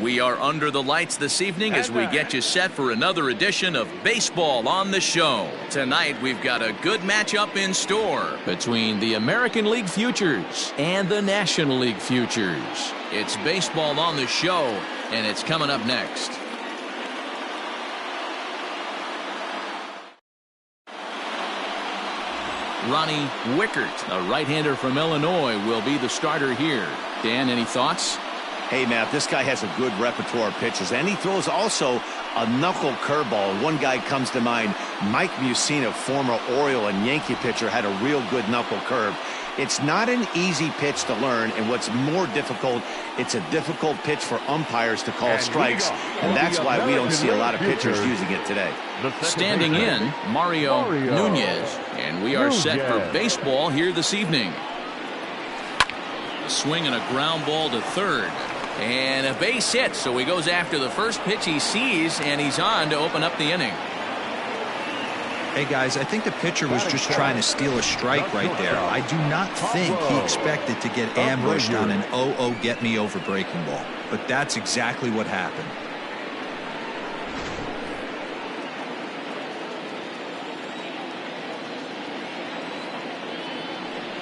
We are under the lights this evening as we get you set for another edition of Baseball on the Show. Tonight we've got a good matchup in store between the American League Futures and the National League Futures. It's Baseball on the Show, and it's coming up next. Ronnie Wickert, a right-hander from Illinois, will be the starter here. Dan, any thoughts? Hey, Matt, this guy has a good repertoire of pitches, and he throws also a knuckle curveball. One guy comes to mind, Mike Mussina, former Oriole and Yankee pitcher, had a real good knuckle curve. It's not an easy pitch to learn, and what's more difficult, it's a difficult pitch for umpires to call strikes, and that's why we don't see a lot of pitchers using it today. Standing in, Mario Nunez, and we are set for baseball here this evening. A swing and a ground ball to third. And a base hit, so he goes after the first pitch he sees, and he's on to open up the inning. Hey, guys, I think the pitcher was just trying to steal a strike right there. I do not think he expected to get ambushed on an 0-0 get-me-over breaking ball. But that's exactly what happened.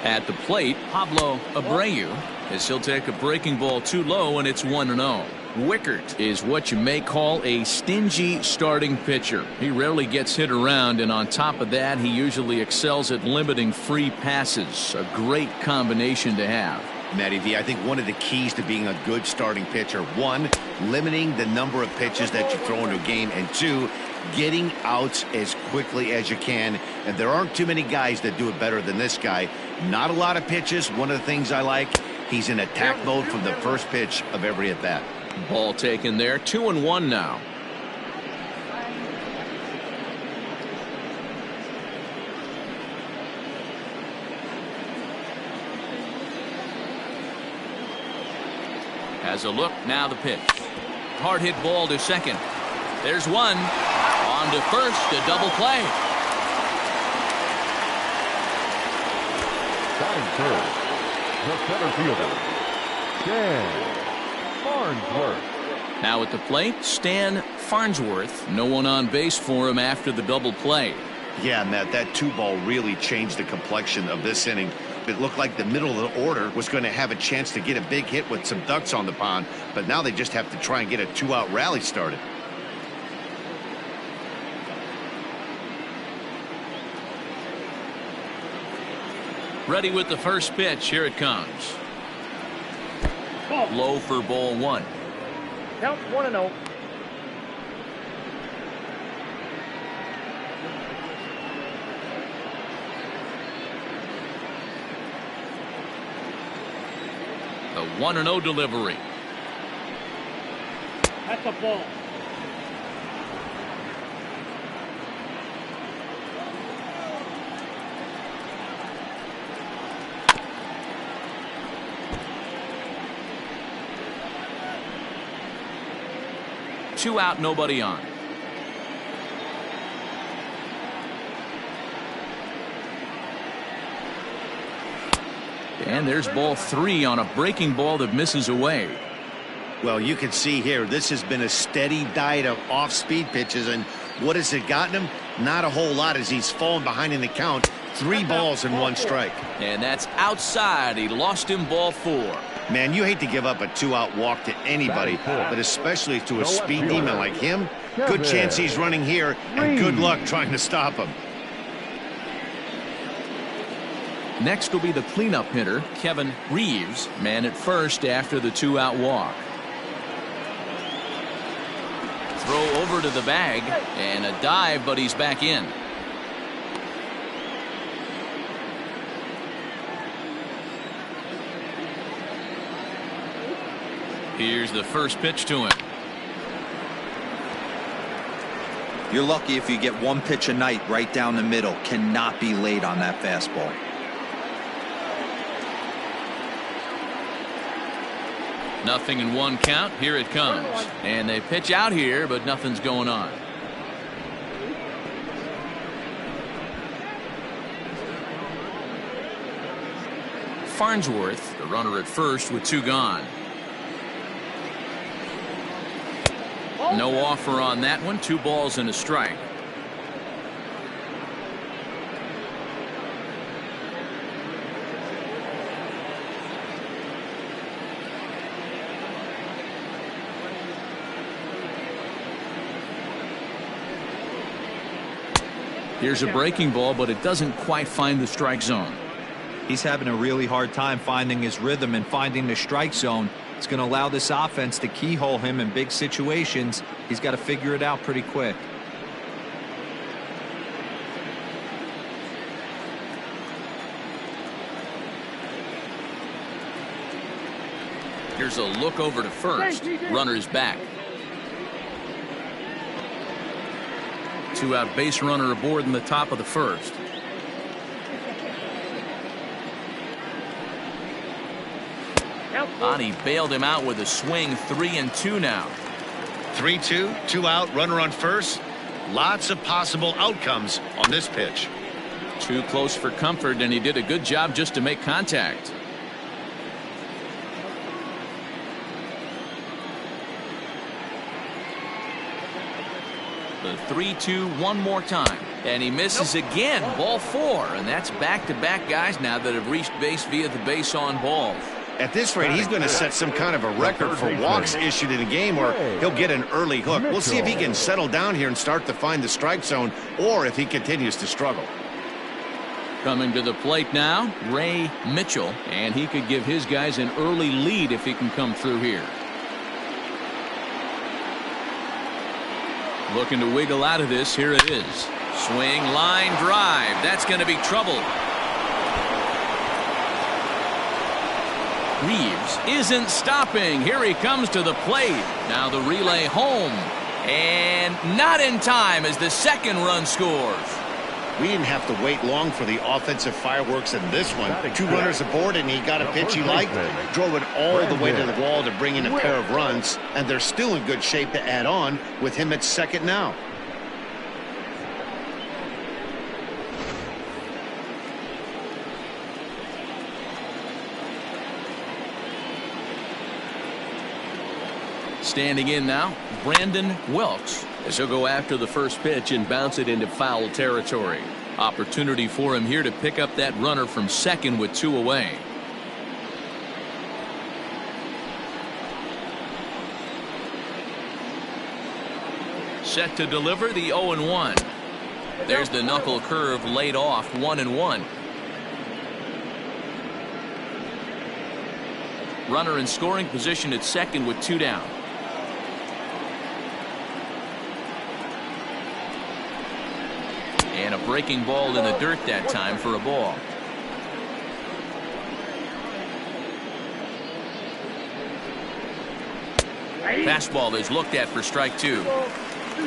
At the plate, Pablo Abreu, as he'll take a breaking ball too low, and it's 1-0. Wickert is what you may call a stingy starting pitcher. He rarely gets hit around, and on top of that, he usually excels at limiting free passes. A great combination to have. Matty V, I think one of the keys to being a good starting pitcher, one, limiting the number of pitches that you throw into a game, and two, getting outs as quickly as you can. And there aren't too many guys that do it better than this guy. Not a lot of pitches. One of the things I like, he's in attack mode from the first pitch of every at bat. Ball taken there, 2-1 now. Has a look, now the pitch. Hard hit ball to second. There's one. On to first, a double play. Batting first, the center fielder, Stan Farnsworth. Now at the plate, Stan Farnsworth. No one on base for him after the double play. Yeah, Matt, that 2-ball really changed the complexion of this inning. It looked like the middle of the order was going to have a chance to get a big hit with some ducks on the pond, but now they just have to try and get a 2-out rally started. Ready with the first pitch. Here it comes. Low for ball one. Count 1-0. The 1-0 delivery. That's a ball. Two out, nobody on. And there's ball three on a breaking ball that misses away. Well, you can see here, this has been a steady diet of off-speed pitches, and what has it gotten him? Not a whole lot as he's fallen behind in the count. 3 balls and 1 strike. And that's outside. He lost him ball 4. Man, you hate to give up a 2-out walk to anybody, but especially to a speed demon like him. Good chance he's running here, and good luck trying to stop him. Next will be the cleanup hitter, Kevin Reeves, man at first after the 2-out walk. Throw over to the bag, and a dive, but he's back in. Here's the first pitch to him. You're lucky if you get one pitch a night right down the middle. Cannot be late on that fastball. Nothing in 1 count. Here it comes. And they pitch out here, but nothing's going on. Farnsworth, the runner at first with 2 gone. No offer on that one. 2 balls and a strike. Here's a breaking ball, but it doesn't quite find the strike zone. He's having a really hard time finding his rhythm and finding the strike zone. It's going to allow this offense to keyhole him in big situations. He's got to figure it out pretty quick. Here's a look over to first. Runner's back. 2-out base runner aboard in the top of the first. He bailed him out with a swing. 3-2 now. 3-2, 2 out, runner on first. Lots of possible outcomes on this pitch. Too close for comfort, and he did a good job just to make contact. The 3-2 one more time, and he misses again. Ball 4, and that's back-to-back guys now that have reached base via the base on balls. At this rate, he's going to set some kind of a record for walks issued in a game, or he'll get an early hook. We'll see if he can settle down here and start to find the strike zone, or if he continues to struggle. Coming to the plate now, Ray Mitchell, and he could give his guys an early lead if he can come through here. Looking to wiggle out of this. Here it is. Swing, line drive. That's going to be trouble. Reeves isn't stopping. Here he comes to the plate. Now the relay home. And not in time as the second run scores. We didn't have to wait long for the offensive fireworks in this one. 2 runners aboard, and he got a pitch he liked. Drove it all the way to the wall to bring in a pair of runs, and they're still in good shape to add on with him at second now. Standing in now, Brandon Wilkes, as he'll go after the first pitch and bounce it into foul territory. Opportunity for him here to pick up that runner from second with 2 away. Set to deliver the 0-1. There's the knuckle curve laid off. 1-1. Runner in scoring position at second with 2 down. And a breaking ball in the dirt that time for a ball. Fastball is looked at for strike 2.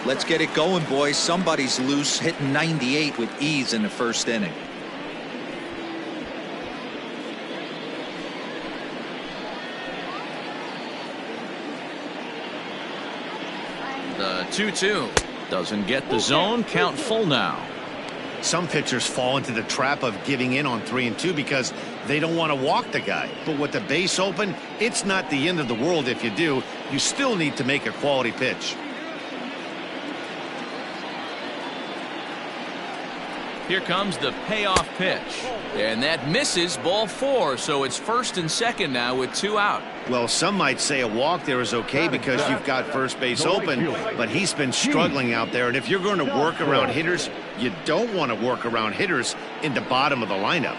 Let's get it going, boys. Somebody's loose, hitting 98 with ease in the first inning. The 2-2 doesn't get the zone. Count full now. Some pitchers fall into the trap of giving in on 3-2 because they don't want to walk the guy. But with the base open, it's not the end of the world if you do. You still need to make a quality pitch. Here comes the payoff pitch. And that misses. Ball 4. So it's first and second now with 2 out. Well, some might say a walk there is okay because you've got first base open, but he's been struggling out there. And if you're going to work around hitters, you don't want to work around hitters in the bottom of the lineup.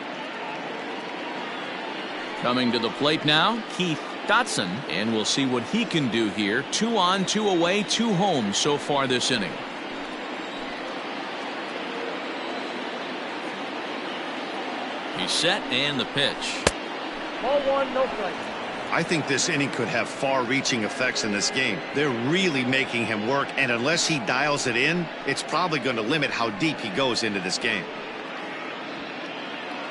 Coming to the plate now, Keith Dotson, and we'll see what he can do here. 2 on, 2 away, 2 home so far this inning. He's set, and the pitch. Ball 1, no strike. I think this inning could have far-reaching effects in this game. They're really making him work, and unless he dials it in, it's probably going to limit how deep he goes into this game.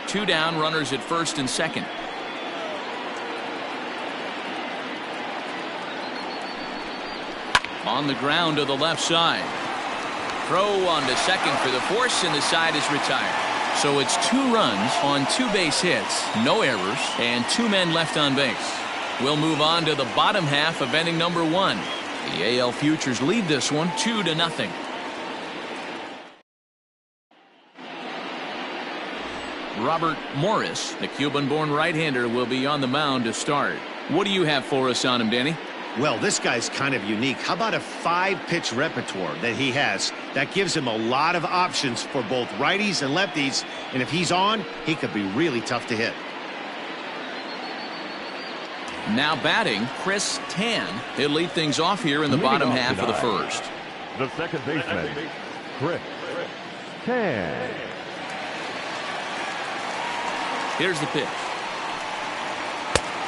2 down, runners at first and second. On the ground to the left side. Throw on to second for the force, and the side is retired. So it's 2 runs on 2 base hits, no errors, and 2 men left on base. We'll move on to the bottom half of inning number 1. The AL Futures lead this one 2-0. Robert Morris, the Cuban-born right-hander, will be on the mound to start. What do you have for us on him, Danny? Well, this guy's kind of unique. How about a 5-pitch repertoire that he has? That gives him a lot of options for both righties and lefties. And if he's on, he could be really tough to hit. Now batting, Chris Tan. He'll lead things off here in the bottom half of the first. The second baseman, Chris Tan. Here's the pitch.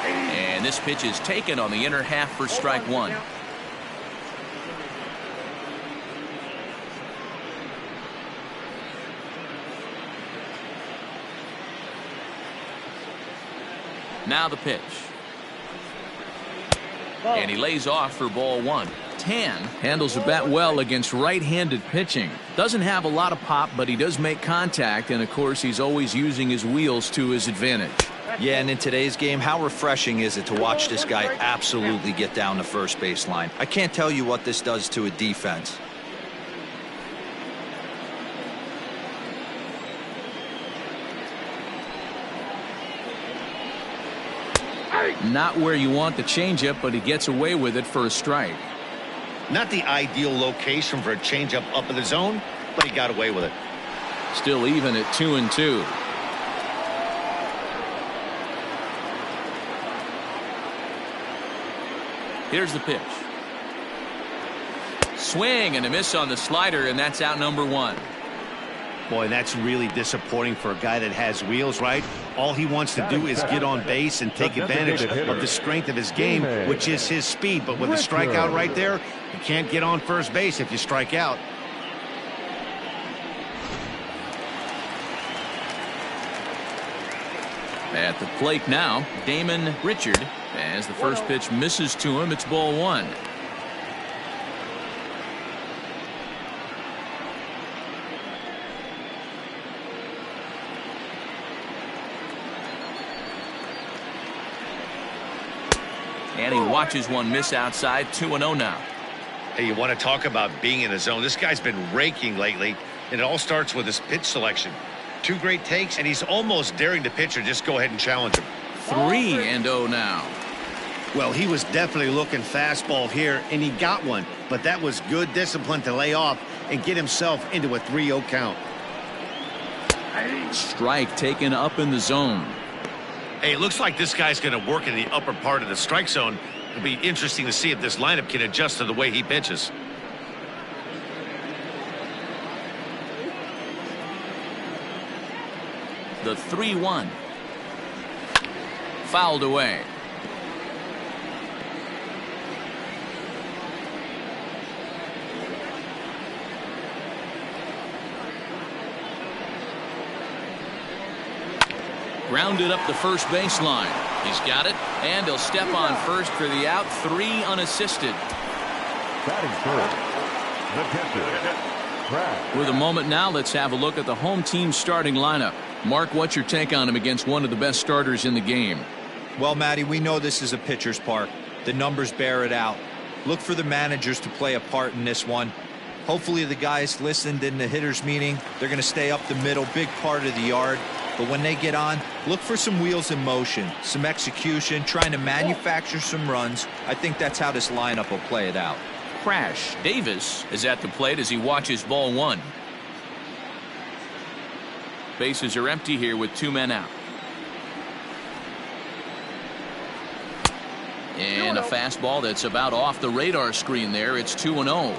And this pitch is taken on the inner half for strike one. Now the pitch. And he lays off for ball one. Tan handles the bat well against right-handed pitching. Doesn't have a lot of pop, but he does make contact, and of course he's always using his wheels to his advantage. Yeah, and in today's game, how refreshing is it to watch this guy absolutely get down the first base line? I can't tell you what this does to a defense. Not where you want the changeup, but he gets away with it for a strike. Not the ideal location for a changeup up in the zone, but he got away with it. Still even at 2-2. Here's the pitch. Swing and a miss on the slider, and that's out number one. Boy, that's really disappointing for a guy that has wheels, right? All he wants to do is get on base and take advantage of the strength of his game, which is his speed. But with a strikeout right there, you can't get on first base if you strike out. At the plate now, Damon Richard. As the first pitch misses to him, it's ball one. And he watches one miss outside. 2-0 now. Hey, you want to talk about being in the zone? This guy's been raking lately, and it all starts with his pitch selection. 2 great takes, and he's almost daring the pitcher just go ahead and challenge him. 3-0 now. Well, he was definitely looking fastball here, and he got one. But that was good discipline to lay off and get himself into a 3-0 count. Strike taken up in the zone. Hey, it looks like this guy's going to work in the upper part of the strike zone. It'll be interesting to see if this lineup can adjust to the way he pitches. The 3-1. Fouled away. Grounded up the first baseline. He's got it, and he'll step on first for the out. 3 unassisted. Batting first, the catcher. With a moment now, let's have a look at the home team starting lineup. Mark, what's your take on him against one of the best starters in the game? Well, Matty, we know this is a pitcher's park. The numbers bear it out. Look for the managers to play a part in this one. Hopefully the guys listened in the hitters meeting. They're going to stay up the middle, big part of the yard. But when they get on, look for some wheels in motion, some execution, trying to manufacture some runs. I think that's how this lineup will play it out. Crash Davis is at the plate as he watches ball one. Bases are empty here with 2 men out. And a fastball that's about off the radar screen there. It's 2-0.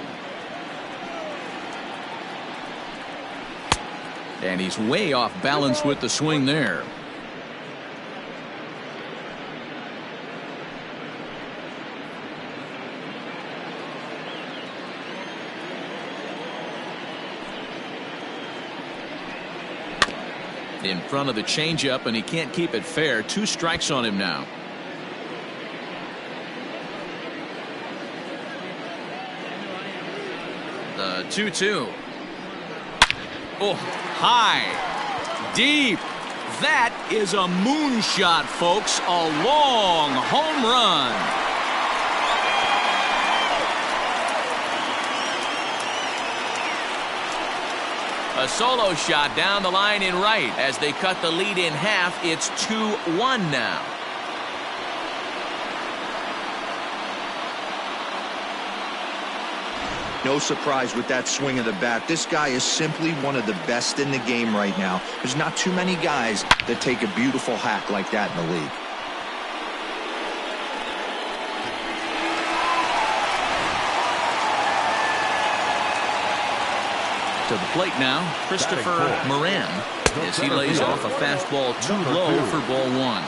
And he's way off balance with the swing there. In front of the changeup, and he can't keep it fair. 2 strikes on him now. The 2-2. Oh, high, deep. That is a moonshot, folks. A long home run. A solo shot down the line in right. As they cut the lead in half, it's 2-1 now. No surprise with that swing of the bat. This guy is simply one of the best in the game right now. There's not too many guys that take a beautiful hack like that in the league. To the plate now, Christopher Moran, as he lays off a fastball too low for ball one.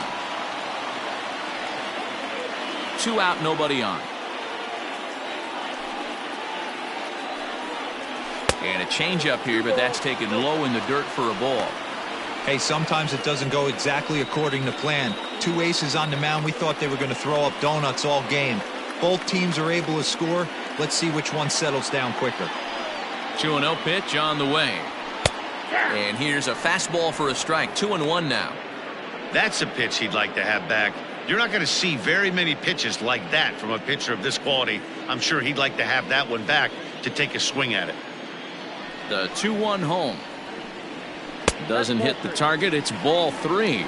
2 out, nobody on. And a changeup here, but that's taken low in the dirt for a ball. Hey, sometimes it doesn't go exactly according to plan. 2 aces on the mound. We thought they were going to throw up donuts all game. Both teams are able to score. Let's see which one settles down quicker. 2-0 pitch on the way. And here's a fastball for a strike. 2-1 now. That's a pitch he'd like to have back. You're not going to see very many pitches like that from a pitcher of this quality. I'm sure he'd like to have that one back to take a swing at it. The 2-1 home. Doesn't hit the target. It's ball 3.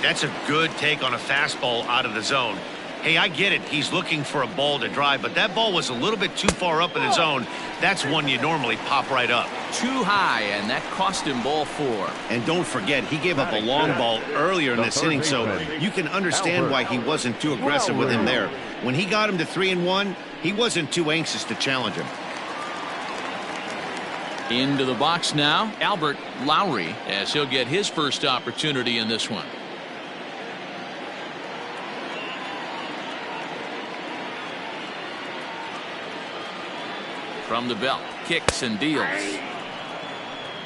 That's a good take on a fastball out of the zone. Hey, I get it. He's looking for a ball to drive, but that ball was a little bit too far up in the zone. That's one you normally pop right up. Too high, and that cost him ball 4. And don't forget, he gave up a long ball earlier in this inning, so you can understand why he wasn't too aggressive with him there. When he got him to 3-1, he wasn't too anxious to challenge him. Into the box now, Albert Lowry, as he'll get his first opportunity in this one. From the belt, kicks and deals.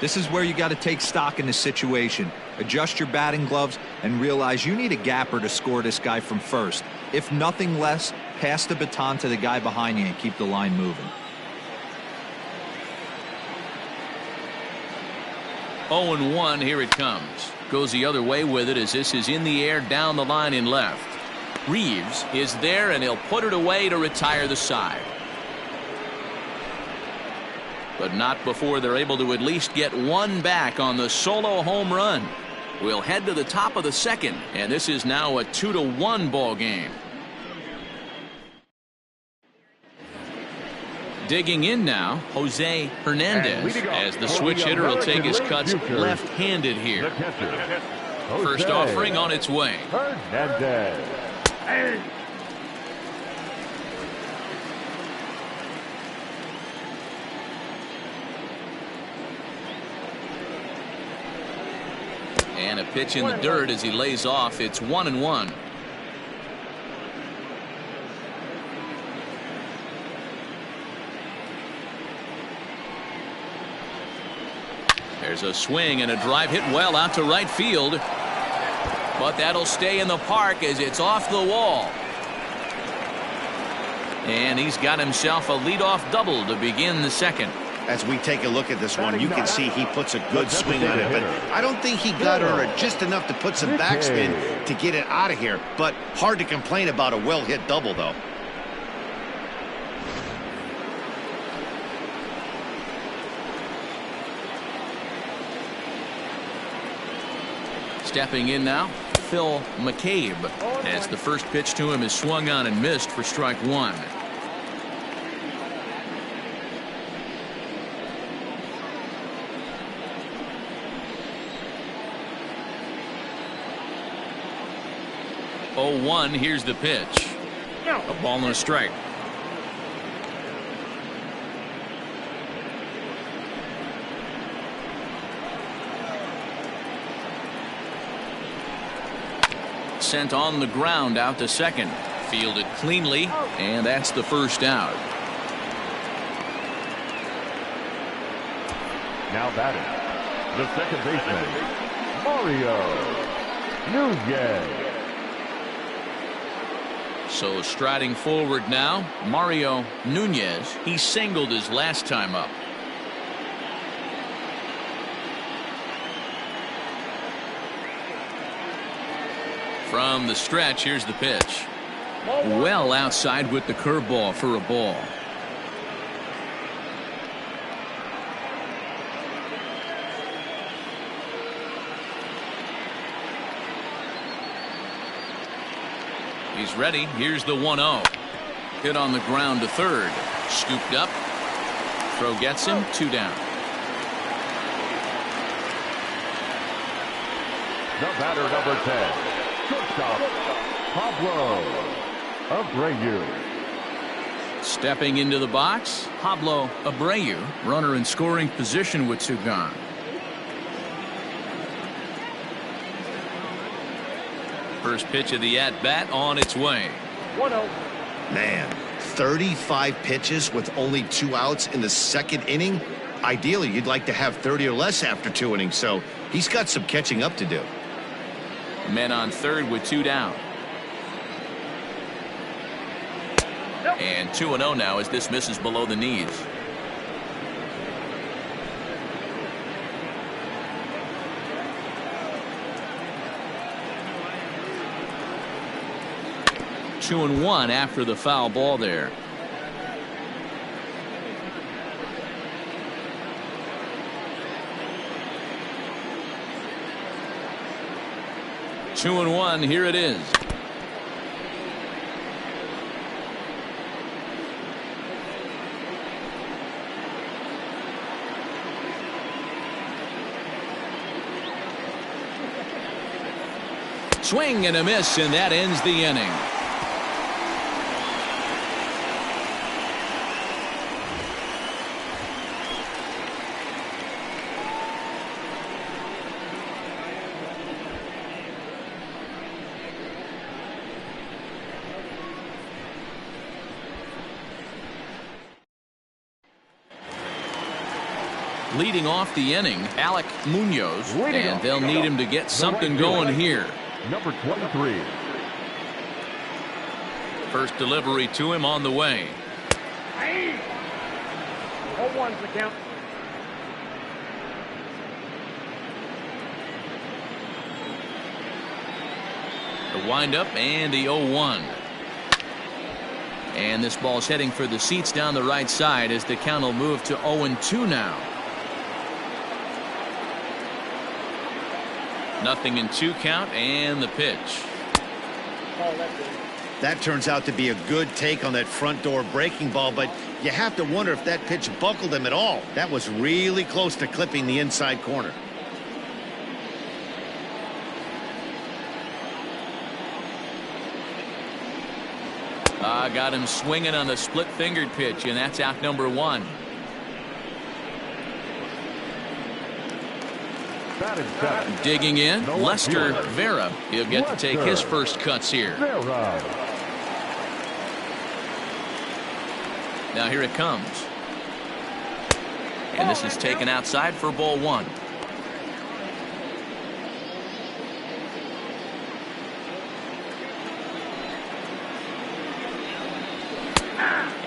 This is where you got to take stock in the situation. Adjust your batting gloves and realize you need a gapper to score this guy from first. If nothing less, pass the baton to the guy behind you and keep the line moving. 0-1, here it comes. Goes the other way with it as this is in the air down the line in left. Reeves is there, and he'll put it away to retire the side. But not before they're able to at least get one back on the solo home run. We'll head to the top of the second, and this is now a 2-1 ball game. Digging in now, Jose Hernandez, as the switch hitter will take his cuts left-handed here. First offering on its way. Hernandez. And a pitch in the dirt as he lays off. It's 1-1. There's a swing and a drive hit well out to right field. But that'll stay in the park as it's off the wall. And he's got himself a leadoff double to begin the second. As we take a look at this one, you can see he puts a good swing on it, but I don't think he got her just enough to put some backspin to get it out of here. But hard to complain about a well-hit double, though. Stepping in now, Phil McCabe, as the first pitch to him is swung on and missed for strike 1. Here's the pitch. A ball and a strike. Sent on the ground out to second. Fielded cleanly, and that's the first out. Now batting, the second baseman, Mario Nunez. So striding forward now, Mario Nunez. He singled his last time up. From the stretch, here's the pitch. Well outside with the curveball for a ball. He's ready. Here's the 1-0. Hit on the ground to third. Scooped up. Throw gets him. 2 down. The batter, number 10, shortstop, Pablo Abreu. Stepping into the box, Pablo Abreu, runner in scoring position with 2 gone. First pitch of the at-bat on its way. 1-0. Man, 35 pitches with only 2 outs in the second inning. Ideally, you'd like to have 30 or less after 2 innings, so he's got some catching up to do. Men on third with 2 down. And 2-0 now as this misses below the knees. Two and 1 after the foul ball there. Two and 1, here it is. Swing and a miss, and that ends the inning. Leading off the inning, Alec Munoz, and they'll need him to get something going here. Number 23. First delivery to him on the way. 0-1's the count. The windup and the 0-1. And this ball's heading for the seats down the right side as the count will move to 0-2 now. Nothing in 2 count, and the pitch. That turns out to be a good take on that front door breaking ball, but you have to wonder if that pitch buckled him at all. That was really close to clipping the inside corner. Got him swinging on the split-fingered pitch, and that's out number 1. Digging in, Lester Vera. He'll get to take his first cuts here. Now here it comes. And this is taken outside for ball 1.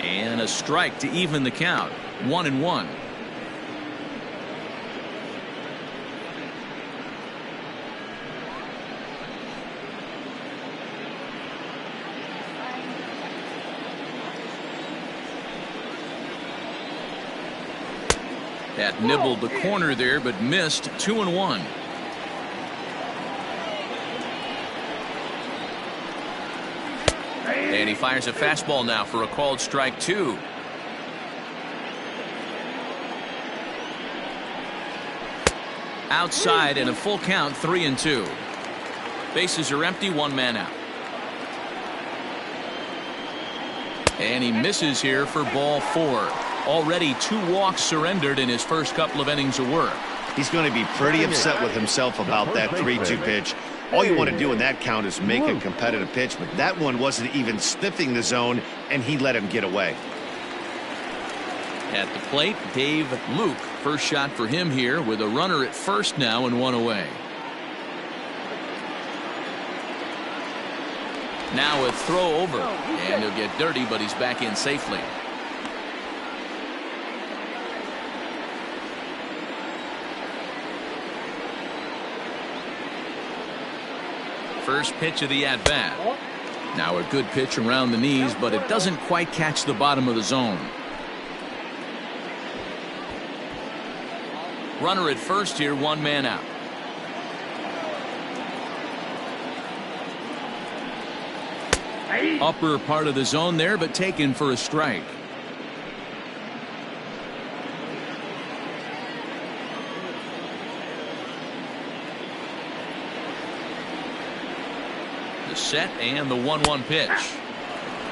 And a strike to even the count. 1-1. That nibbled the corner there, but missed. 2-1. And he fires a fastball now for a called strike 2. Outside and a full count. 3-2. Bases are empty. 1 man out. And he misses here for ball 4. Already 2 walks surrendered in his first couple of innings of work. He's going to be pretty upset with himself about that 3-2 pitch. All you want to do in that count is make a competitive pitch, but that one wasn't even sniffing the zone, and he let him get away. At the plate, Dave Luke. First shot for him here with a runner at first now and 1 away. Now a throw over, and he'll get dirty, but he's back in safely. First pitch of the at-bat. Now a good pitch around the knees, but it doesn't quite catch the bottom of the zone. Runner at first here, 1 man out. Upper part of the zone there, but taken for a strike. The set and the 1-1 pitch.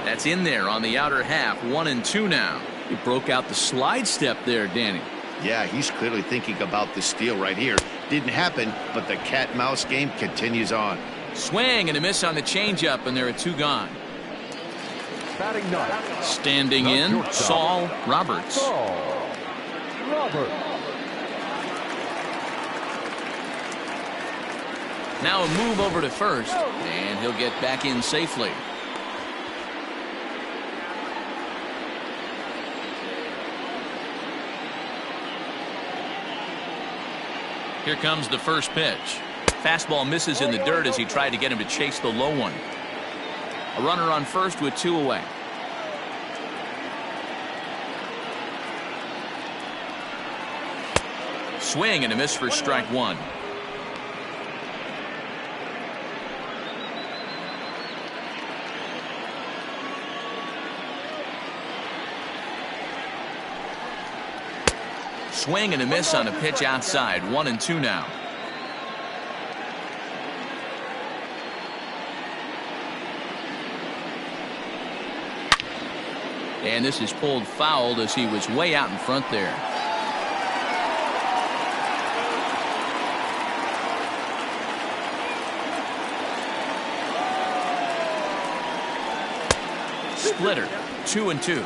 That's in there on the outer half. 1-2 now. He broke out the slide step there, Danny. Yeah, he's clearly thinking about the steal right here. Didn't happen, but the cat-mouse game continues on. Swing and a miss on the changeup, and there are 2 gone. Batting ninth. Standing in, Saul Roberts. Now a move over to first, and he'll get back in safely. Here comes the first pitch. Fastball misses in the dirt as he tried to get him to chase the low one. A runner on first with 2 away. Swing and a miss for strike 1. Swing and a miss on a pitch outside. 1-2 now. And this is pulled foul as he was way out in front there. Splitter. 2-2.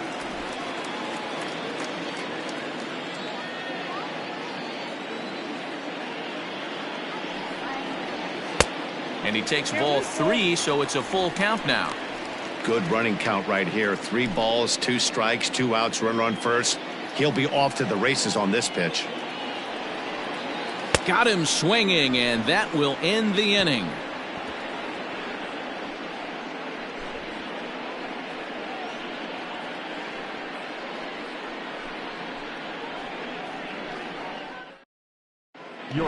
And he takes ball 3, so it's a full count now. Good running count right here. 3 balls, 2 strikes, 2 outs, runner on first. He'll be off to the races on this pitch. Got him swinging, and that will end the inning.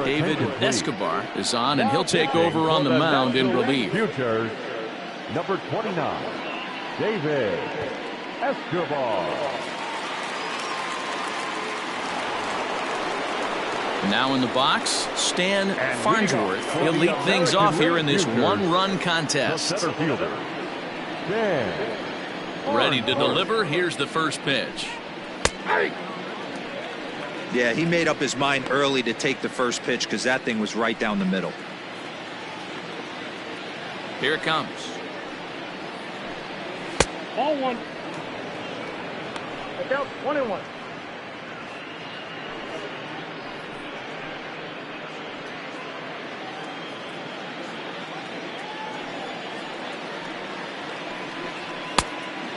David Escobar is on, and he'll take over on the mound in relief. Futures, number 29, David Escobar. Now in the box, Stan Farnsworth. He'll lead things off here in this 1-run contest. The center fielder, Stan. Ready to deliver. Here's the first pitch. Yeah, he made up his mind early to take the first pitch because that thing was right down the middle. Here it comes. Ball 1. The count 1-1.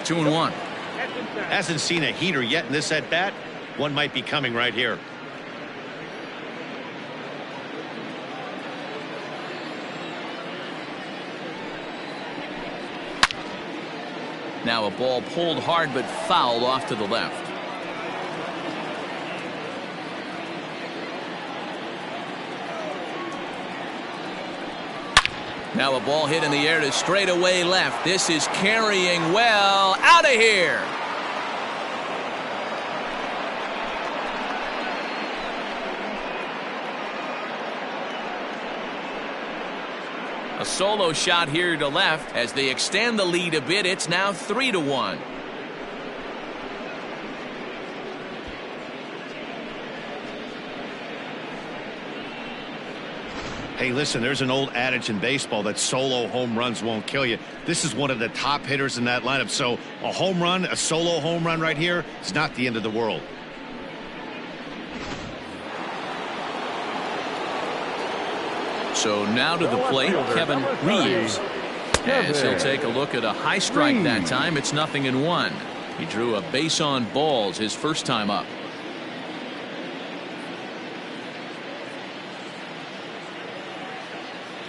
Two and 1. Hasn't seen a heater yet in this at bat. One might be coming right here. Now a ball pulled hard but fouled off to the left. Now a ball hit in the air to straightaway left. This is carrying well. Out of here. A solo shot here to left as they extend the lead a bit. It's now 3-1. Hey, listen, there's an old adage in baseball that solo home runs won't kill you. This is one of the top hitters in that lineup. So a home run, a solo home run right here is not the end of the world. So now to the plate, Kevin Reeves. As he'll take a look at a high strike that time. It's 0-1. He drew a base on balls his first time up.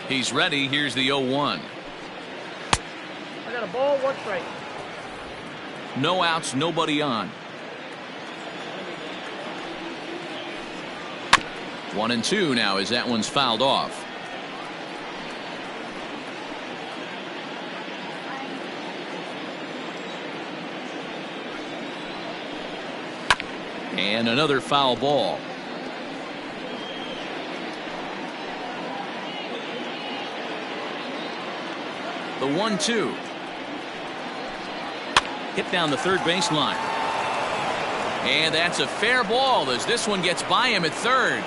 He's ready. Here's the 0-1. I got a ball, 1 strike. No outs, nobody on. 1-2 now as that one's fouled off. And another foul ball. The 1-2. Hit down the third baseline. And that's a fair ball as this one gets by him at third.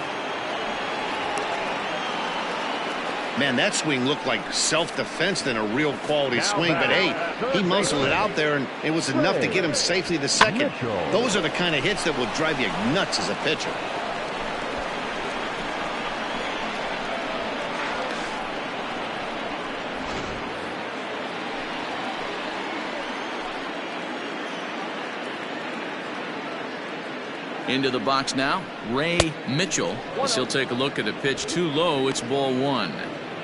Man, that swing looked like self-defense than a real quality swing. But, hey, he muscled it out there, and it was enough to get him safely to second. Those are the kind of hits that will drive you nuts as a pitcher. Into the box now, Ray Mitchell, as he'll take a look at a pitch too low. It's ball one.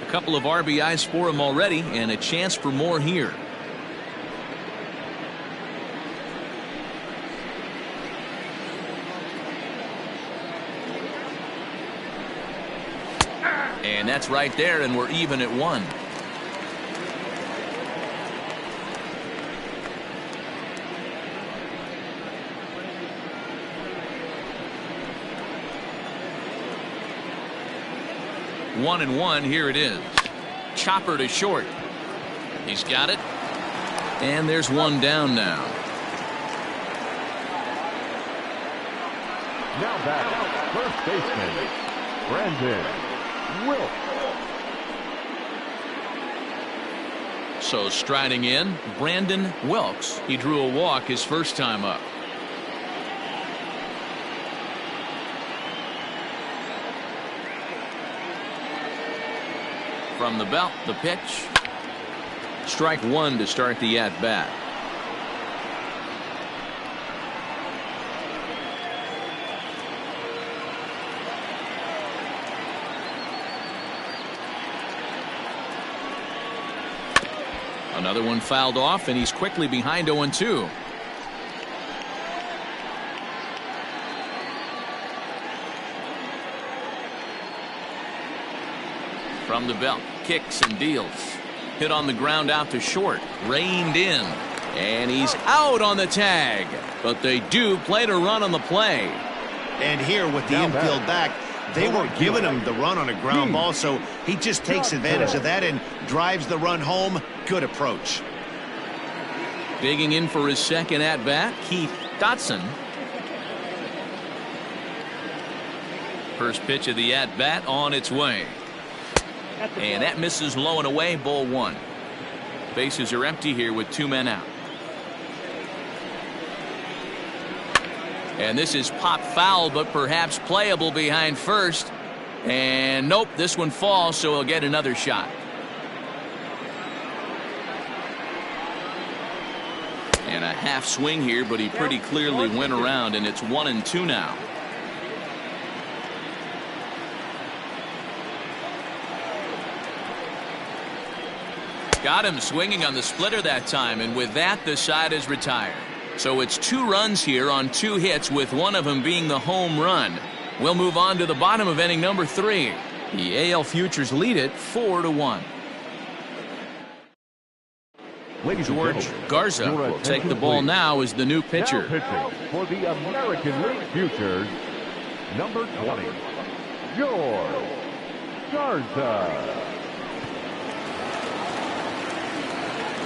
A couple of RBIs for him already, and a chance for more here. And that's right there, and we're even at one. One and one. Here it is. Chopper to short. He's got it. And there's one down now. Now back, first baseman, Brandon Wilkes. So striding in, Brandon Wilkes. He drew a walk his first time up. From the belt, the pitch. Strike one to start the at-bat. Another one fouled off, and he's quickly behind 0-2. From the belt, kicks and deals. Hit on the ground out to short. Reined in. And he's out on the tag. But they do play to run on the play. And here with the infield back, they were giving him the run on a ground ball, so he just takes advantage of that and drives the run home. Good approach. Digging in for his second at-bat, Keith Dotson. First pitch of the at-bat on its way. And that misses low and away, ball one. Bases are empty here with two men out. And this is pop foul, but perhaps playable behind first. And nope, this one falls, so he'll get another shot. And a half swing here, but he pretty clearly went around, and it's 1-2 now. Got him swinging on the splitter that time, and with that, the side is retired. So it's 2 runs here on 2 hits, with one of them being the home run. We'll move on to the bottom of inning number 3. The AL Futures lead it 4-1. George Garza will take the ball now as the new pitcher. Now pitching for the American League Futures, number 20, George Garza.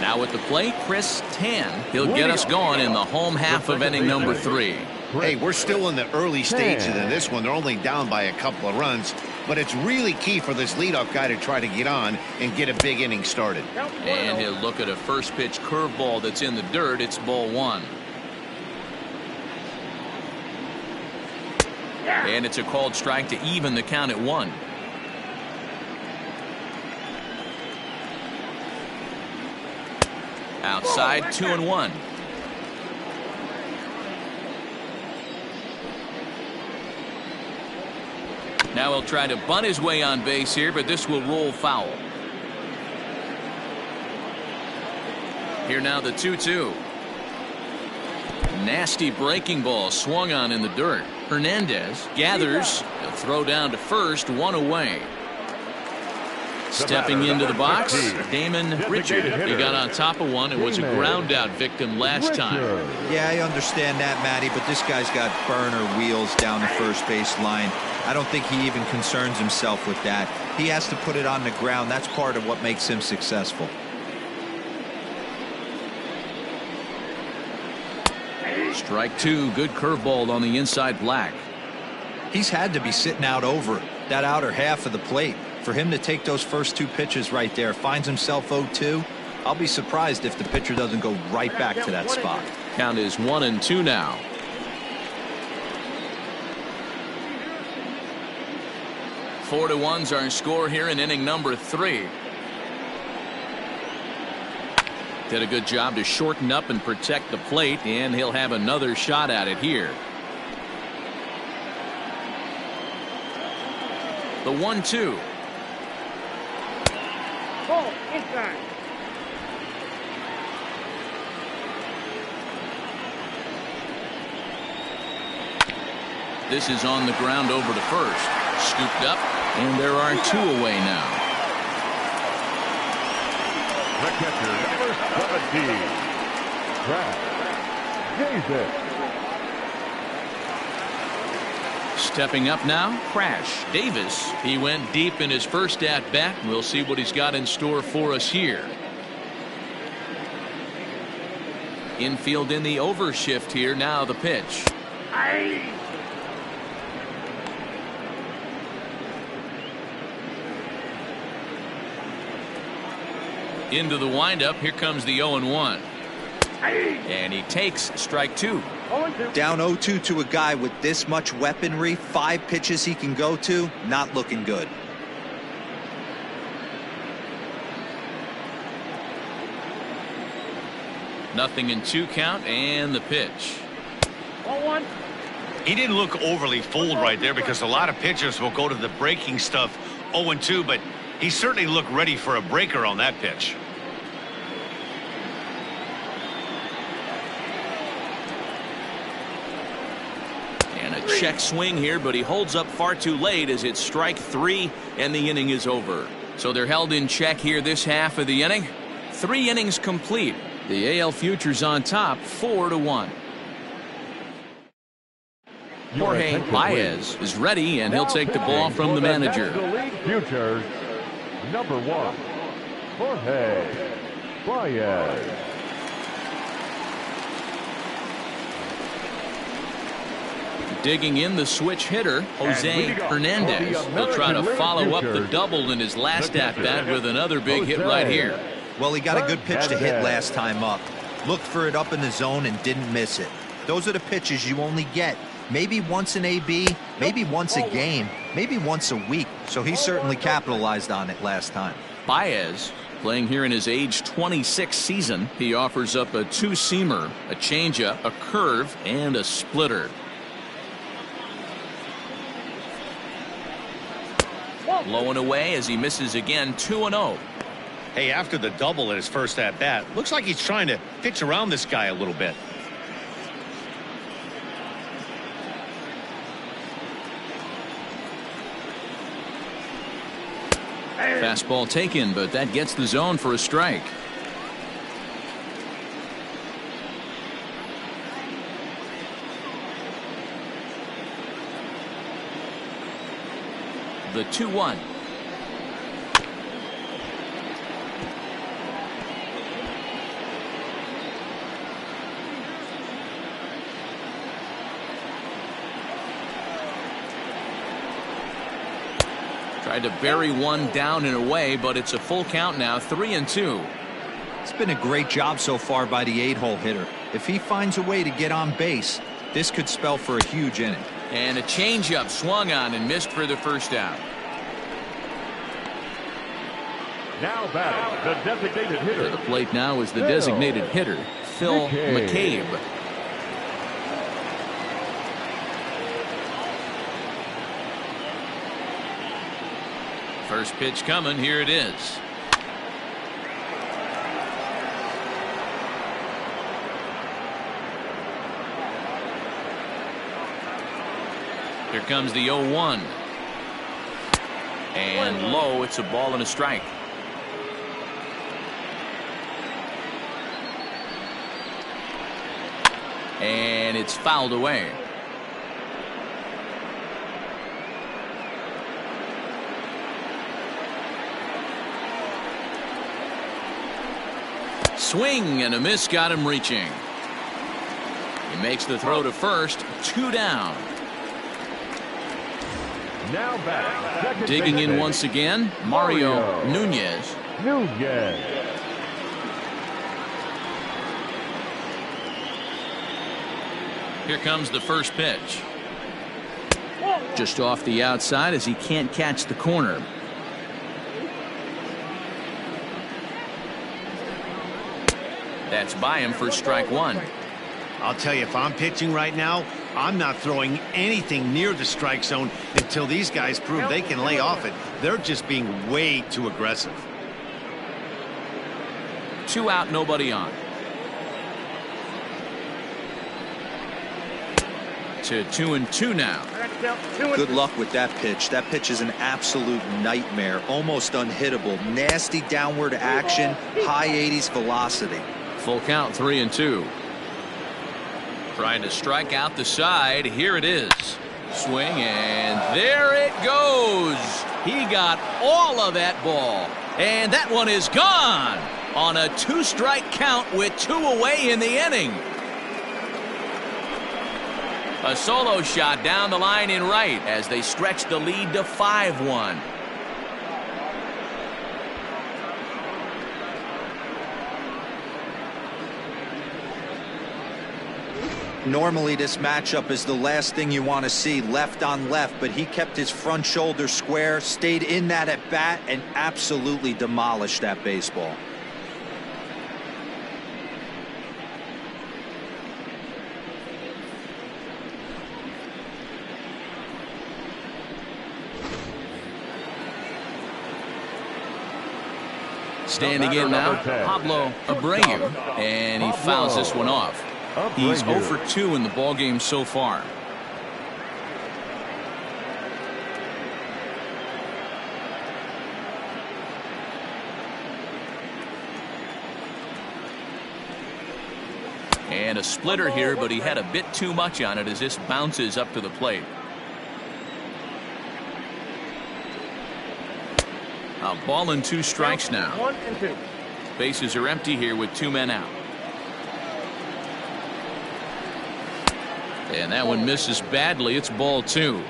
Now at the plate, Chris Tan. He'll get us going in the home half of inning number 3. Hey, we're still in the early stages of this one. They're only down by a couple of runs, but it's really key for this leadoff guy to try to get on and get a big inning started. And he'll look at a first pitch curveball that's in the dirt. It's ball one. And it's a called strike to even the count at 1. Outside, 2-1. Now he'll try to bunt his way on base here, but this will roll foul. Here now the 2-2. Nasty breaking ball swung on in the dirt. Hernandez gathers. He'll throw down to first, 1 away. Stepping into the box, Damon Richard. He got on top of one and was a ground out victim last time. Yeah, I understand that, Matty, but this guy's got burner wheels down the first base line. I don't think he even concerns himself with that. He has to put it on the ground. That's part of what makes him successful. Strike two. Good curveball on the inside black. He's had to be sitting out over that outer half of the plate. For him to take those first two pitches right there, finds himself 0-2. I'll be surprised if the pitcher doesn't go right back to that spot. Count is 1-2 now. Four to one's our score here in inning number 3. Did a good job to shorten up and protect the plate, and he'll have another shot at it here. The 1-2. Ball inside. This is on the ground over to first. Scooped up, and there are 2 away now. The catcher, number 17, padillajessie. Stepping up now, Crash Davis. He went deep in his first at bat. We'll see what he's got in store for us here. Infield in the overshift here. Now the pitch. Into the windup. Here comes the 0-1. And he takes strike 2. Down 0-2 to a guy with this much weaponry, 5 pitches he can go to, not looking good. Nothing in 2 count, and the pitch. 1-1. He didn't look overly fooled right there because a lot of pitchers will go to the breaking stuff 0-2, but he certainly looked ready for a breaker on that pitch. And a check swing here, but he holds up far too late as it's strike 3 and the inning is over. So they're held in check here this half of the inning. 3 innings complete. The AL Futures on top 4-1. Jorge Baez is ready, and he'll take the ball from the manager. Futures, number 1, Jorge Baez. Digging in the switch hitter, Jose Hernandez. He'll try to follow up the double in his last at-bat with another big hit right here. Well, he got a good pitch to hit last time up. Looked for it up in the zone and didn't miss it. Those are the pitches you only get maybe once in AB, maybe once a game, maybe once a week. So he certainly capitalized on it last time. Baez, playing here in his age 26 season, he offers up a 2-seamer, a changeup, a curve, and a splitter. Low and away as he misses again. 2-0. Hey, after the double at his first at bat, looks like he's trying to pitch around this guy a little bit. Fastball taken, but that gets the zone for a strike. The 2-1. Tried to bury one down and away, but it's a full count now. 3-2. It's been a great job so far by the 8-hole hitter. If he finds a way to get on base, this could spell for a huge inning. And a changeup swung on and missed for the first out. Now batting, the designated hitter. To the plate now is the designated hitter, Phil McCabe. First pitch coming. Here it is. Here comes the 0-1. And low, it's a ball and a strike. And it's fouled away. Swing and a miss got him reaching. He makes the throw to first. 2 down. Now back. Digging in once again, Mario Nunez. Here comes the first pitch. Just off the outside as he can't catch the corner. That's by him for strike 1. I'll tell you, if I'm pitching right now, I'm not throwing anything near the strike zone until these guys prove they can lay off it. They're just being way too aggressive. 2 out, nobody on. To 2-2 now. Good luck with that pitch. That pitch is an absolute nightmare. Almost unhittable. Nasty downward action. High 80s velocity. Full count, 3-2. Trying to strike out the side. Here it is. Swing, and there it goes. He got all of that ball. And that one is gone on a 2-strike count with 2 away in the inning. A solo shot down the line in right as they stretch the lead to 5-1. Normally this matchup is the last thing you want to see, left on left, but he kept his front shoulder square, stayed in that at bat, and absolutely demolished that baseball. Standing in now, Pablo Abreu, and he fouls this one off. He's 0 for 2 in the ballgame so far. And a splitter here, but he had a bit too much on it as this bounces up to the plate. A ball and 2 strikes now. 1-2. Bases are empty here with 2 men out. And that one misses badly. It's ball 2.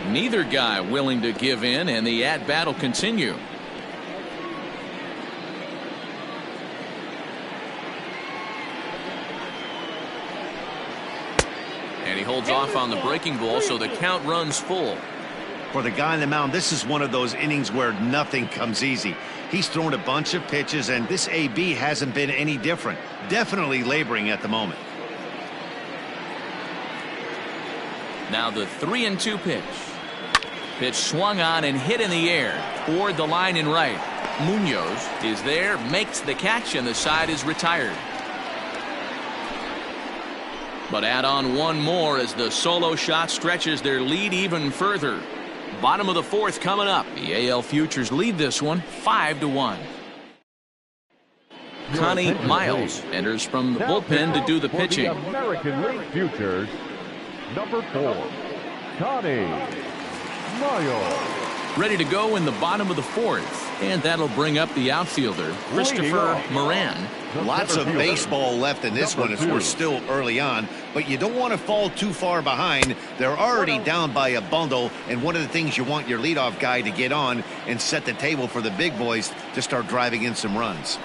Neither guy willing to give in, and the at-bat will continue. And he holds off on the breaking ball, so the count runs full. For the guy on the mound, this is one of those innings where nothing comes easy. He's thrown a bunch of pitches, and this AB hasn't been any different. Definitely laboring at the moment. Now the 3-2 pitch. Pitch swung on and hit in the air toward the line in right. Munoz is there, makes the catch, and the side is retired. But add on one more as the solo shot stretches their lead even further. Bottom of the 4th coming up. The AL Futures lead this one 5-1. Connie Miles enters from the bullpen to do the pitching. American League Futures, number 4, Connie Miles. Ready to go in the bottom of the 4th. And that'll bring up the outfielder, Christopher Moran. Lots of baseball left in this one as we're still early on, but you don't want to fall too far behind. They're already down by a bundle, and one of the things you want your leadoff guy to get on and set the table for the big boys to start driving in some runs.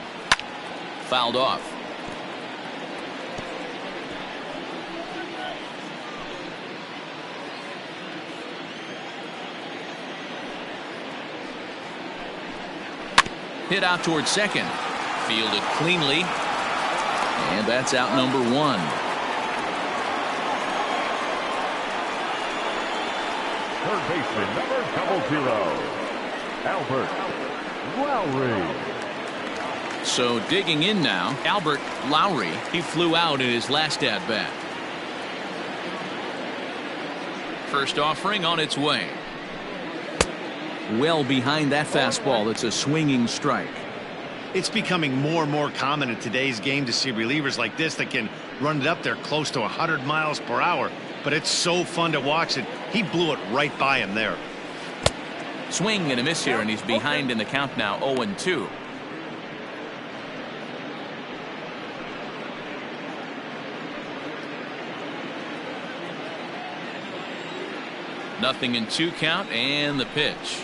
Fouled off. Hit out towards second. Fielded cleanly. And that's out number 1. Third baseman, number 00, Albert Lowry. So digging in now, Albert Lowry. He flew out in his last at-bat. First offering on its way. Well behind that fastball. It's a swinging strike. It's becoming more and more common in today's game to see relievers like this that can run it up there close to 100 miles per hour. But it's so fun to watch it. He blew it right by him there. Swing and a miss here, and he's behind in the count now, 0-2. Nothing in 2 count, and the pitch.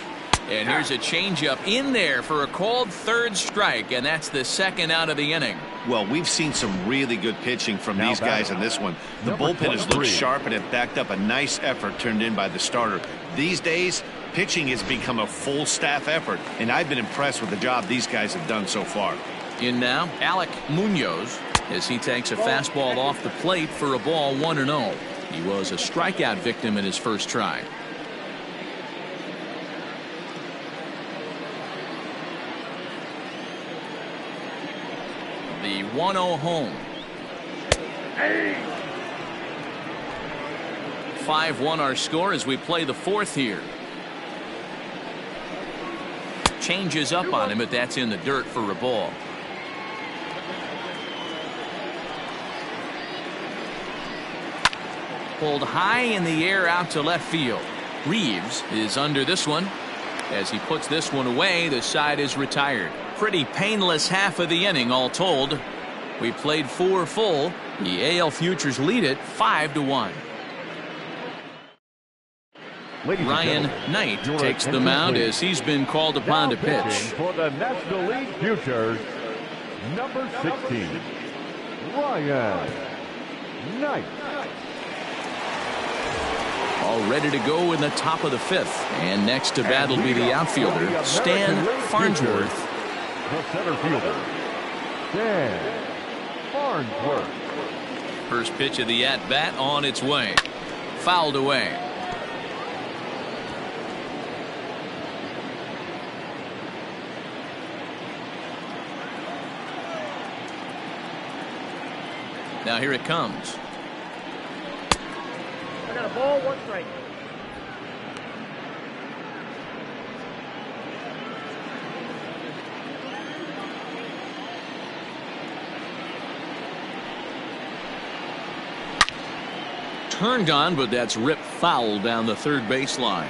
And here's a changeup in there for a called third strike, and that's the second out of the inning. Well, we've seen some really good pitching from these guys in this one. The bullpen has looked sharp, and it backed up a nice effort turned in by the starter. These days, pitching has become a full staff effort, and I've been impressed with the job these guys have done so far. In now, Alec Munoz, as he takes a fastball off the plate for a ball, 1-0. He was a strikeout victim in his first try. The 1-0 home. 5-1 our score as we play the 4th here. Changes up on him, but that's in the dirt for a ball. Pulled high in the air out to left field. Reeves is under this one. As he puts this one away, the side is retired. Pretty painless half of the inning all told. We played 4 full. The AL Futures lead it 5-1. Ryan Knight takes the mound as he's been called upon to pitch. For the National League Futures, number 16, Ryan Knight. All ready to go in the top of the 5th. And next to bat will be the outfielder, Stan Farnsworth. The center fielder, Stan Farnsworth. First pitch of the at-bat on its way. Fouled away. Now here it comes. I got a ball, 1 strike. Turned on, but that's ripped foul down the third baseline.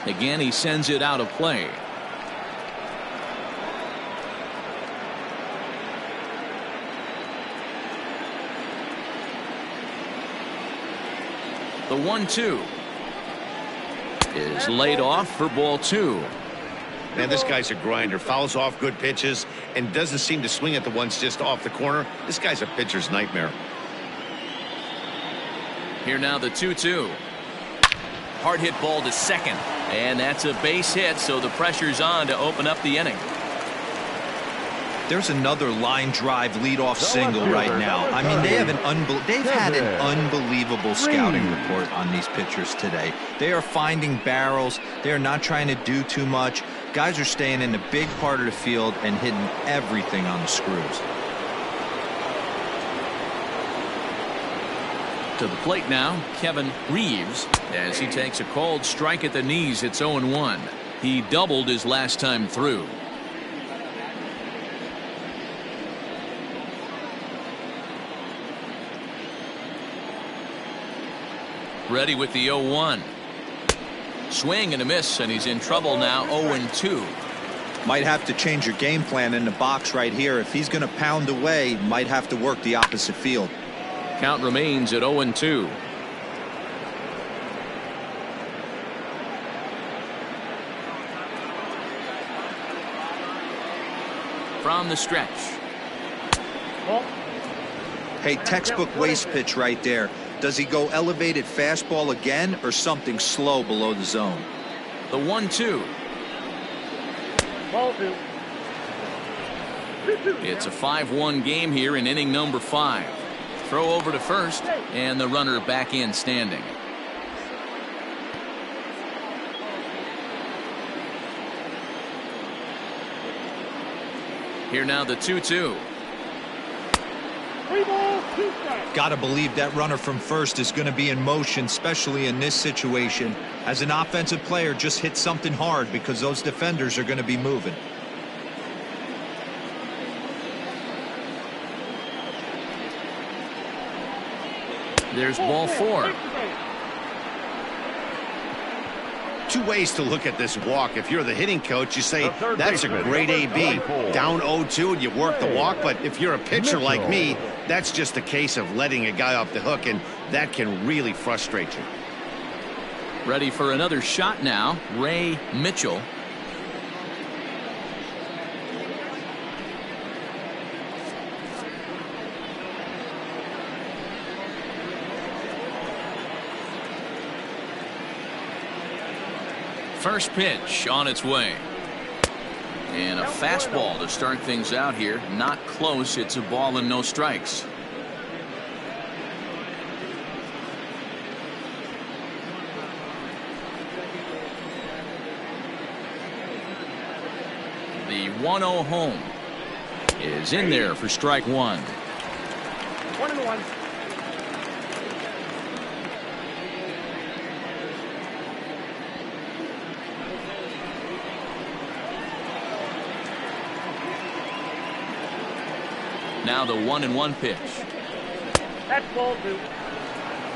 Again, he sends it out of play. The 1-2 is laid off for ball 2. Man, this guy's a grinder. Fouls off good pitches and doesn't seem to swing at the ones just off the corner. This guy's a pitcher's nightmare. Here now the 2-2. Hard hit ball to second. And that's a base hit, so the pressure's on to open up the inning. There's another line drive leadoff single right now. I mean, they've had an unbelievable scouting report on these pitchers today. They are finding barrels. They are not trying to do too much. Guys are staying in the big part of the field and hitting everything on the screws. To the plate now, Kevin Reeves, as he takes a called strike at the knees. It's 0-1. He doubled his last time through. Ready with the 0-1. Swing and a miss, and he's in trouble now. 0-2. Might have to change your game plan in the box right here. If he's going to pound away, might have to work the opposite field. Count remains at 0-2. From the stretch. Hey, textbook waste pitch right there. Does he go elevated fastball again or something slow below the zone? The 1-2. Ball 2. It's a 5-1 game here in inning number 5. Throw over to first, and the runner back in standing. Here now the 2-2. Gotta believe that runner from first is going to be in motion, especially in this situation. As an offensive player, just hit something hard because those defenders are going to be moving. There's ball 4. Two ways to look at this walk. If you're the hitting coach, you say that's a great AB. Down 0-2 and you work the walk. But if you're a pitcher like me, that's just a case of letting a guy off the hook, and that can really frustrate you. Ready for another shot now, Ray Mitchell. First pitch on its way. And a fastball to start things out here. Not close. It's a ball and no strikes. The 1-0 home is in there for strike 1. 1-1. Now the 1-1 pitch. That's ball 2.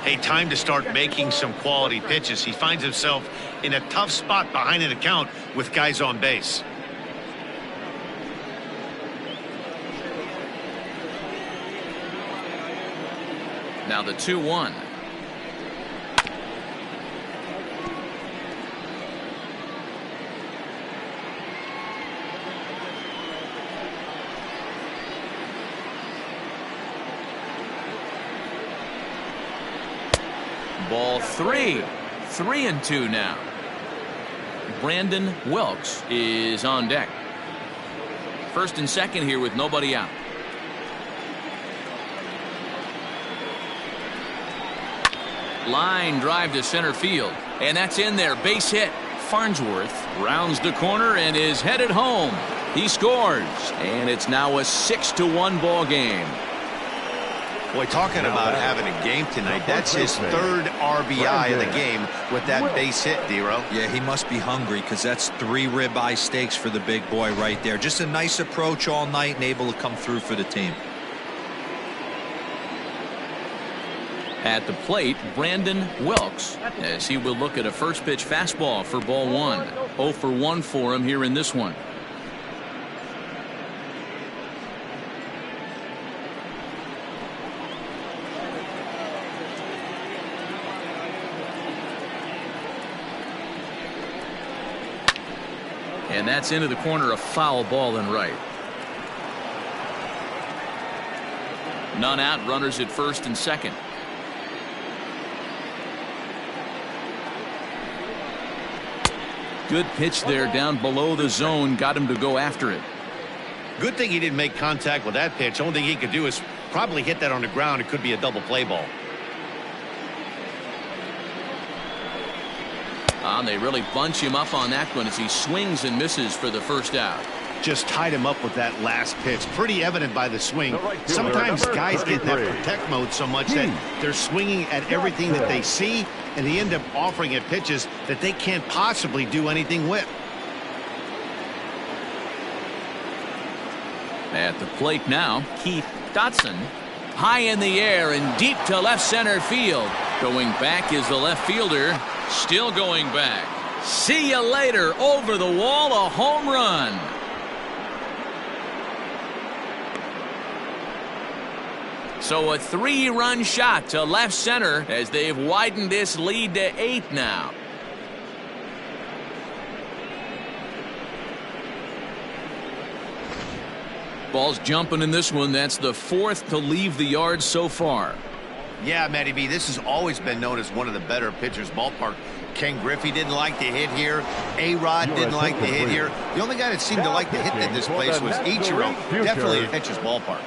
Hey, time to start making some quality pitches. He finds himself in a tough spot behind an account with guys on base. Now the 2-1. Ball 3. 3-2 now. Brandon Wilkes is on deck. First and second here with nobody out. Line drive to center field, and that's in there. Base hit. Farnsworth rounds the corner and is headed home. He scores, and it's now a 6-1 ball game. Boy, talking about having a game tonight, that's his third RBI of the game with that base hit, Dero. Yeah, he must be hungry because that's 3 ribeye steaks for the big boy right there. Just a nice approach all night and able to come through for the team. At the plate, Brandon Wilkes, as he will look at a first pitch fastball for ball 1. 0 for 1 for him here in this one. And that's into the corner, a foul ball and right. None out, runners at first and second. Good pitch there down below the zone, got him to go after it. Good thing he didn't make contact with that pitch. Only thing he could do is probably hit that on the ground. It could be a double play ball. And they really bunch him up on that one as he swings and misses for the first out. Just tied him up with that last pitch. Pretty evident by the swing. Sometimes guys get in that protect mode so much that they're swinging at everything that they see, and they end up offering it pitches that they can't possibly do anything with. At the plate now, Keith Dotson. High in the air and deep to left center field. Going back is the left fielder. Still going back. See you later. Over the wall, a home run. So a 3-run shot to left center as they've widened this lead to 8 now. Ball's jumping in this one. That's the 4th to leave the yard so far. Yeah, Matty B, this has always been known as one of the better pitchers' ballpark Ken Griffey didn't like the hit here. A-Rod didn't like the hit here. The only guy that seemed to like the hit in this place was Ichiro. Definitely a pitcher's ballpark.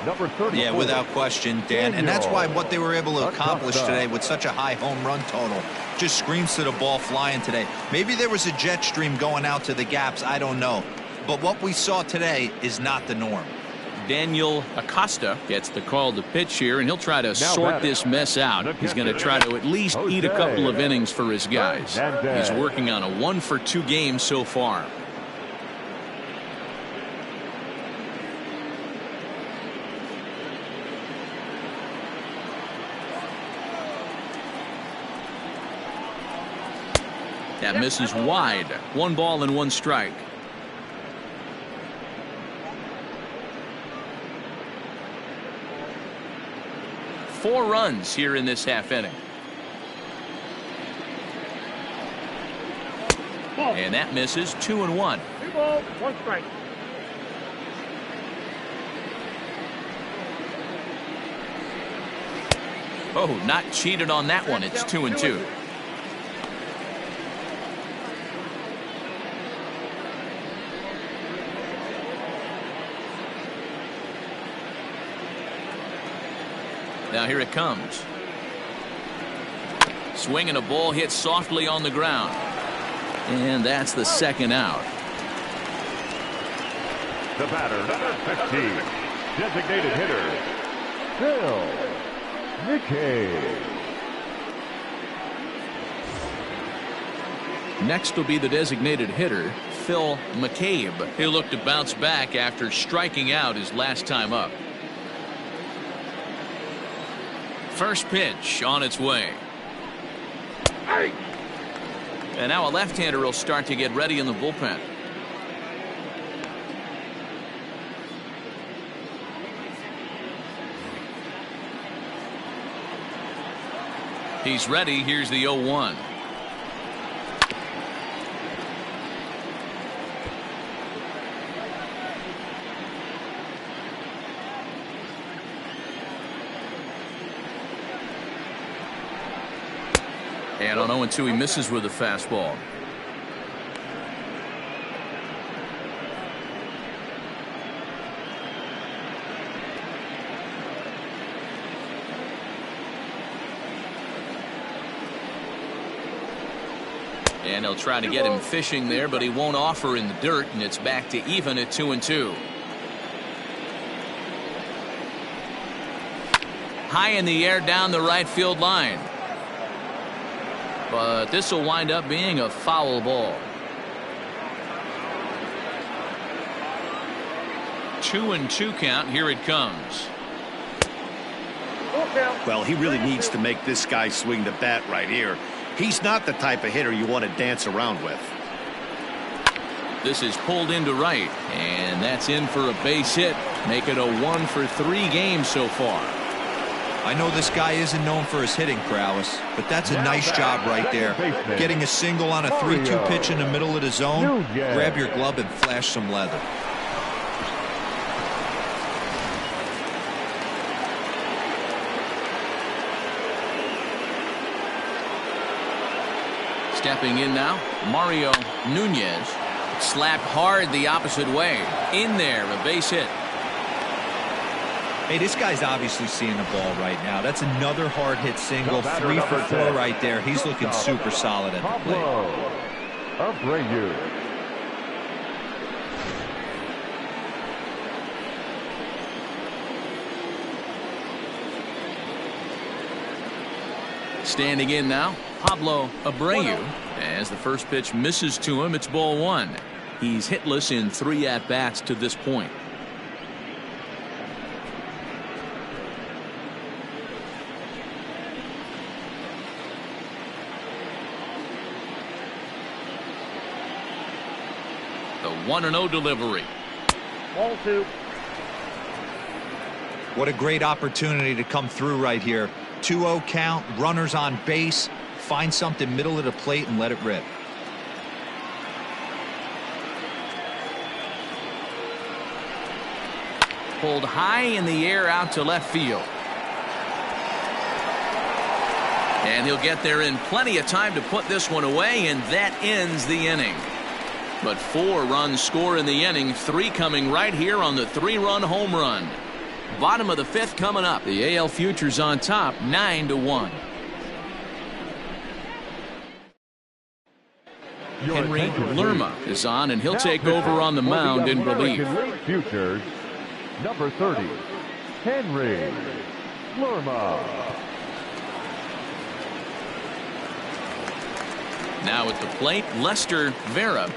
Yeah, without question, Dan. And that's why what they were able to accomplish today with such a high home run total just screams to the ball flying today. Maybe there was a jet stream going out to the gaps. I don't know. But what we saw today is not the norm. Daniel Acosta gets the call to pitch here, and he'll try to sort this mess out. He's going to try to at least eat a couple of innings for his guys. He's working on a 1-for-2 game so far. That misses wide. 1 ball and 1 strike. Four runs here in this half inning. And that misses. 2-1. 2 balls, 1 strike. Oh, not cheated on that one. It's 2-2. Now here it comes. Swing and a ball hit softly on the ground. And that's the 2nd out. The batter, number 15, designated hitter, Phil McCabe. Next will be the designated hitter, Phil McCabe. He'll look to bounce back after striking out his last time up. First pitch on its way. And now a left-hander will start to get ready in the bullpen. He's ready. Here's the 0-1. And on 0-2, he misses with a fastball. And he'll try to get him fishing there, but he won't offer in the dirt, and it's back to even at 2-2. High in the air down the right field line. But this will wind up being a foul ball. 2-2 count. Here it comes. Well, he really needs to make this guy swing the bat right here. He's not the type of hitter you want to dance around with. This is pulled into right, and that's in for a base hit. Make it a 1-for-3 game so far. I know this guy isn't known for his hitting prowess, but that's a nice job right there. Getting a single on a 3-2 pitch in the middle of the zone. Grab your glove and flash some leather. Stepping in now, Mario Nunez. Slapped hard the opposite way. In there, a base hit. Hey, this guy's obviously seeing the ball right now. That's another hard hit single. 3 for 4 right there. He's looking super solid at the plate. Standing in now, Pablo Abreu. As the first pitch misses to him, it's ball 1. He's hitless in 3 at-bats to this point. The 1-0 delivery. Ball 2. What a great opportunity to come through right here. 2-0 count, runners on base. Find something middle of the plate and let it rip. Pulled high in the air out to left field. And he'll get there in plenty of time to put this one away, and that ends the inning. But 4 runs score in the inning, 3 coming right here on the 3-run home run. Bottom of the 5th coming up. The AL Futures on top, 9-1. Henry Lerma is on, and he'll take over on the mound in relief. Futures, number 30, Henry Lerma. Now at the plate, Lester Vera.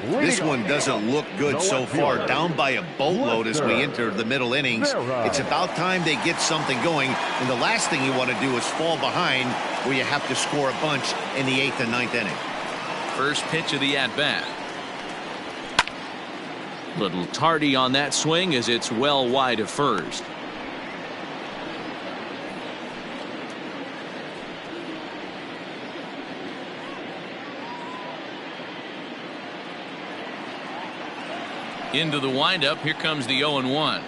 This one doesn't look good so far. Down by a boatload as we enter the middle innings. It's about time they get something going. And the last thing you want to do is fall behind where you have to score a bunch in the 8th and 9th inning. First pitch of the at-bat. Little tardy on that swing as it's well wide of first. Into the windup. Here comes the 0-1.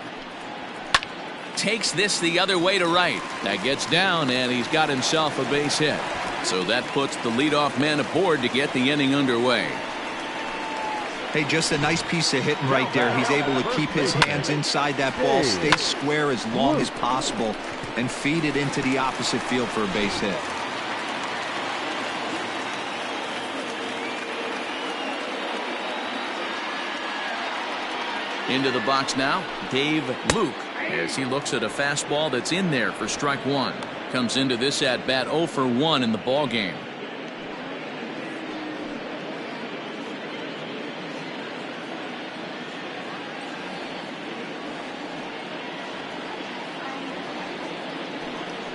Takes this the other way to right. That gets down, and he's got himself a base hit. So that puts the leadoff man aboard to get the inning underway. Hey, just a nice piece of hitting right there. He's able to keep his hands inside that ball, stay square as long as possible, and feed it into the opposite field for a base hit. Into the box now, Dave Luke, as he looks at a fastball that's in there for strike 1. Comes into this at bat 0 for 1 in the ball game.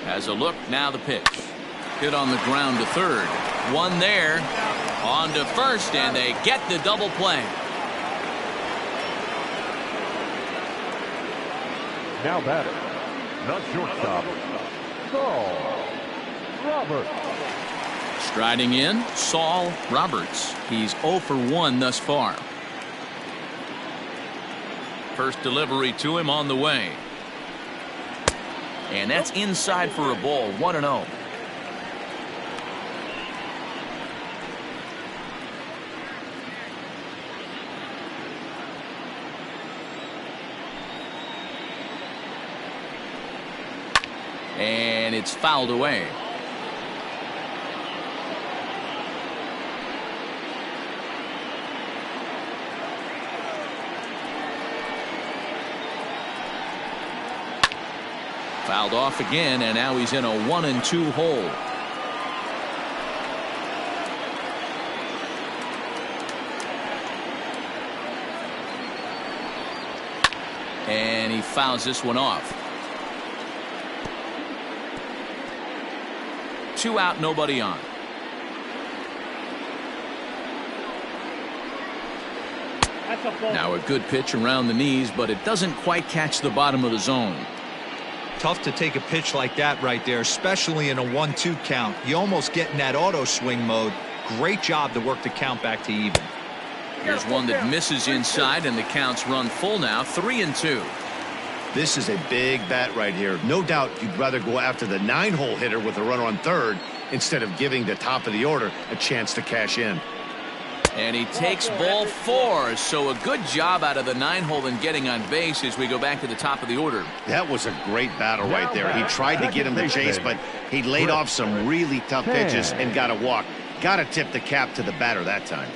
Has a look, now the pitch. Hit on the ground to third. One there, on to first, and they get the double play. Now batting, the shortstop, Saul Roberts. Striding in, Saul Roberts. He's 0 for 1 thus far. First delivery to him on the way. And that's inside for a ball, 1-0. And it's fouled away. Fouled off again, and now he's in a 1-2 hole. And he fouls this one off. 2 out, nobody on. Now a good pitch around the knees, but it doesn't quite catch the bottom of the zone. Tough to take a pitch like that right there, especially in a 1-2 count. You almost get in that auto swing mode. Great job to work the count back to even. Here's one that misses inside, and the count's run full now, 3-2. This is a big bat right here. No doubt you'd rather go after the 9-hole hitter with a runner on third instead of giving the top of the order a chance to cash in. And he takes ball 4, so a good job out of the 9-hole and getting on base as we go back to the top of the order. That was a great battle right there. He tried to get him the chase, but he laid off some really tough pitches and got a walk. Got to tip the cap to the batter that time.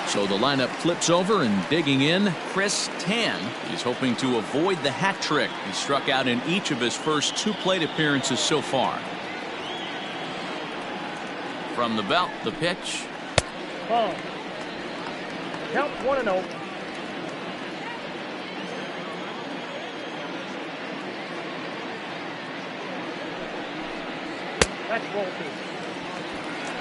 So the lineup flips over, and digging in, Chris Tan. He's hoping to avoid the hat trick. He struck out in each of his first 2 plate appearances so far. From the belt, the pitch. Ball. Count 1-0. That's ball 2.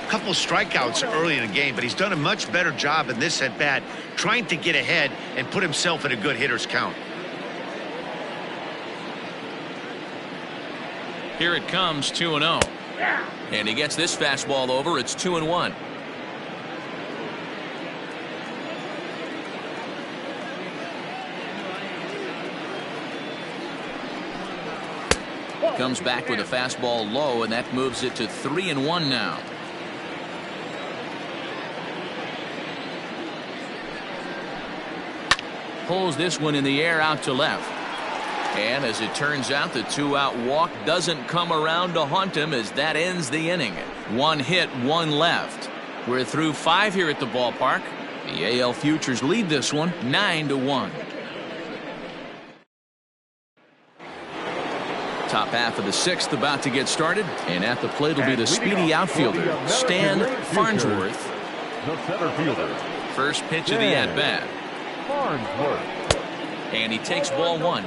Couple strikeouts early in the game, but he's done a much better job in this at bat trying to get ahead and put himself in a good hitter's count. Here it comes, 2-0. And he gets this fastball over. It's 2-1. Comes back with a fastball low, and that moves it to 3-1 now. Pulls this one in the air out to left. And as it turns out, the 2-out walk doesn't come around to haunt him, as that ends the inning. 1 hit, 1 left. We're through 5 here at the ballpark. The AL Futures lead this one 9-1. Top half of the 6th about to get started, and at the plate will be the speedy outfielder Stan Farnsworth. The center fielder. First pitch of the at-bat. Farnsworth. And he takes ball 1.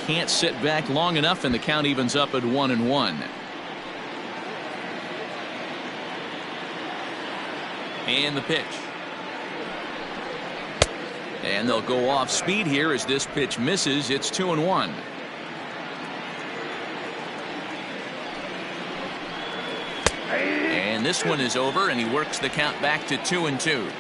Can't sit back long enough, and the count evens up at 1-1. And the pitch. And they'll go off speed here as this pitch misses. It's 2-1. And this one is over, and he works the count back to 2-2.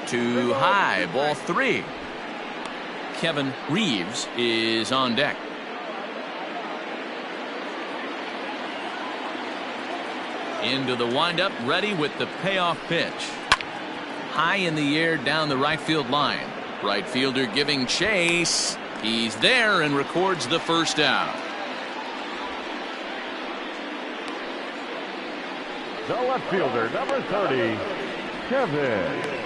Too high, ball 3. Kevin Reeves is on deck. Into the windup, ready with the payoff pitch. High in the air down the right field line. Right fielder giving chase. He's there and records the first out. The left fielder, number 30, Kevin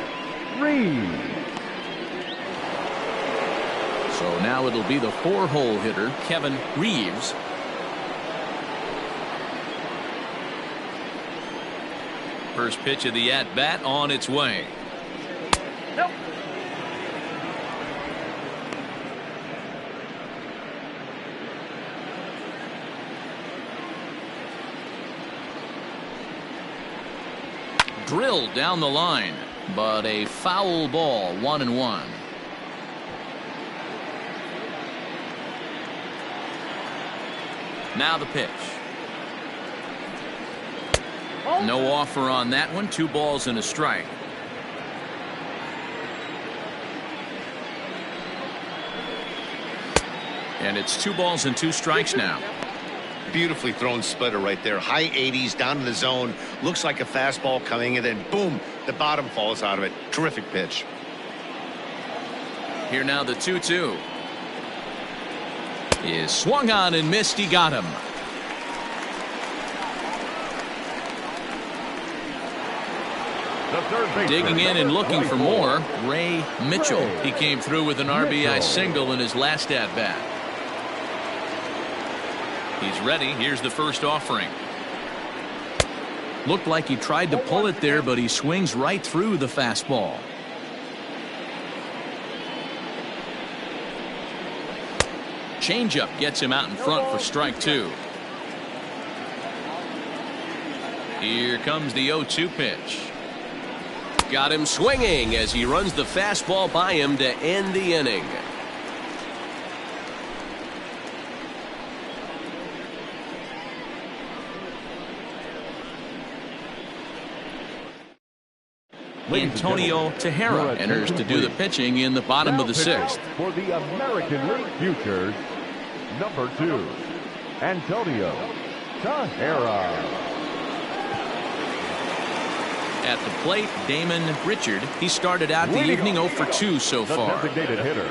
Reeves. So now it'll be the 4-hole hitter, Kevin Reeves. First pitch of the at-bat on its way. Nope. Drilled down the line, but a foul ball, 1-1. Now the pitch. No offer on that one. 2 balls and a strike. And it's 2 balls and 2 strikes now. Beautifully thrown splitter right there. High 80s down in the zone. Looks like a fastball coming in, and boom, the bottom falls out of it. Terrific pitch. Here now the 2-2. Is swung on and missed. He got him. Digging in and looking for more, Ray Mitchell. He came through with an RBI single in his last at-bat. He's ready. Here's the first offering. Looked like he tried to pull it there, but he swings right through the fastball. Changeup gets him out in front for strike 2. Here comes the 0-2 pitch. Got him swinging as he runs the fastball by him to end the inning. Antonio Tejera enters to do the pitching in the bottom of the 6th. For the American League Futures, number 2, Antonio Tejera. At the plate, Damon Richard. He started out the evening 0 for 2 so far. Designated hitter,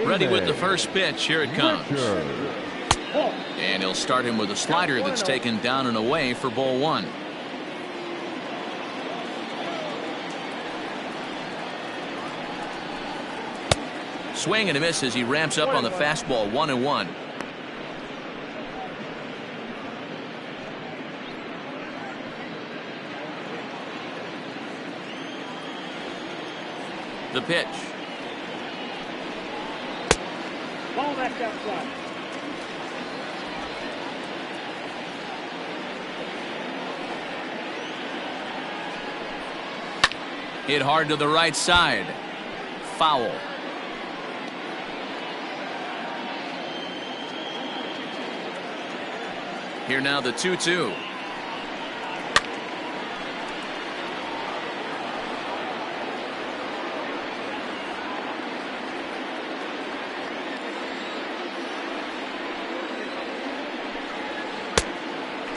Ready with the first pitch. Here it comes. And he'll start him with a slider that's taken down and away for ball 1. Swing and a miss as he ramps up on the fastball. 1-1. The pitch. Ball left outside. Hit hard to the right side. Foul. Here now the 2-2.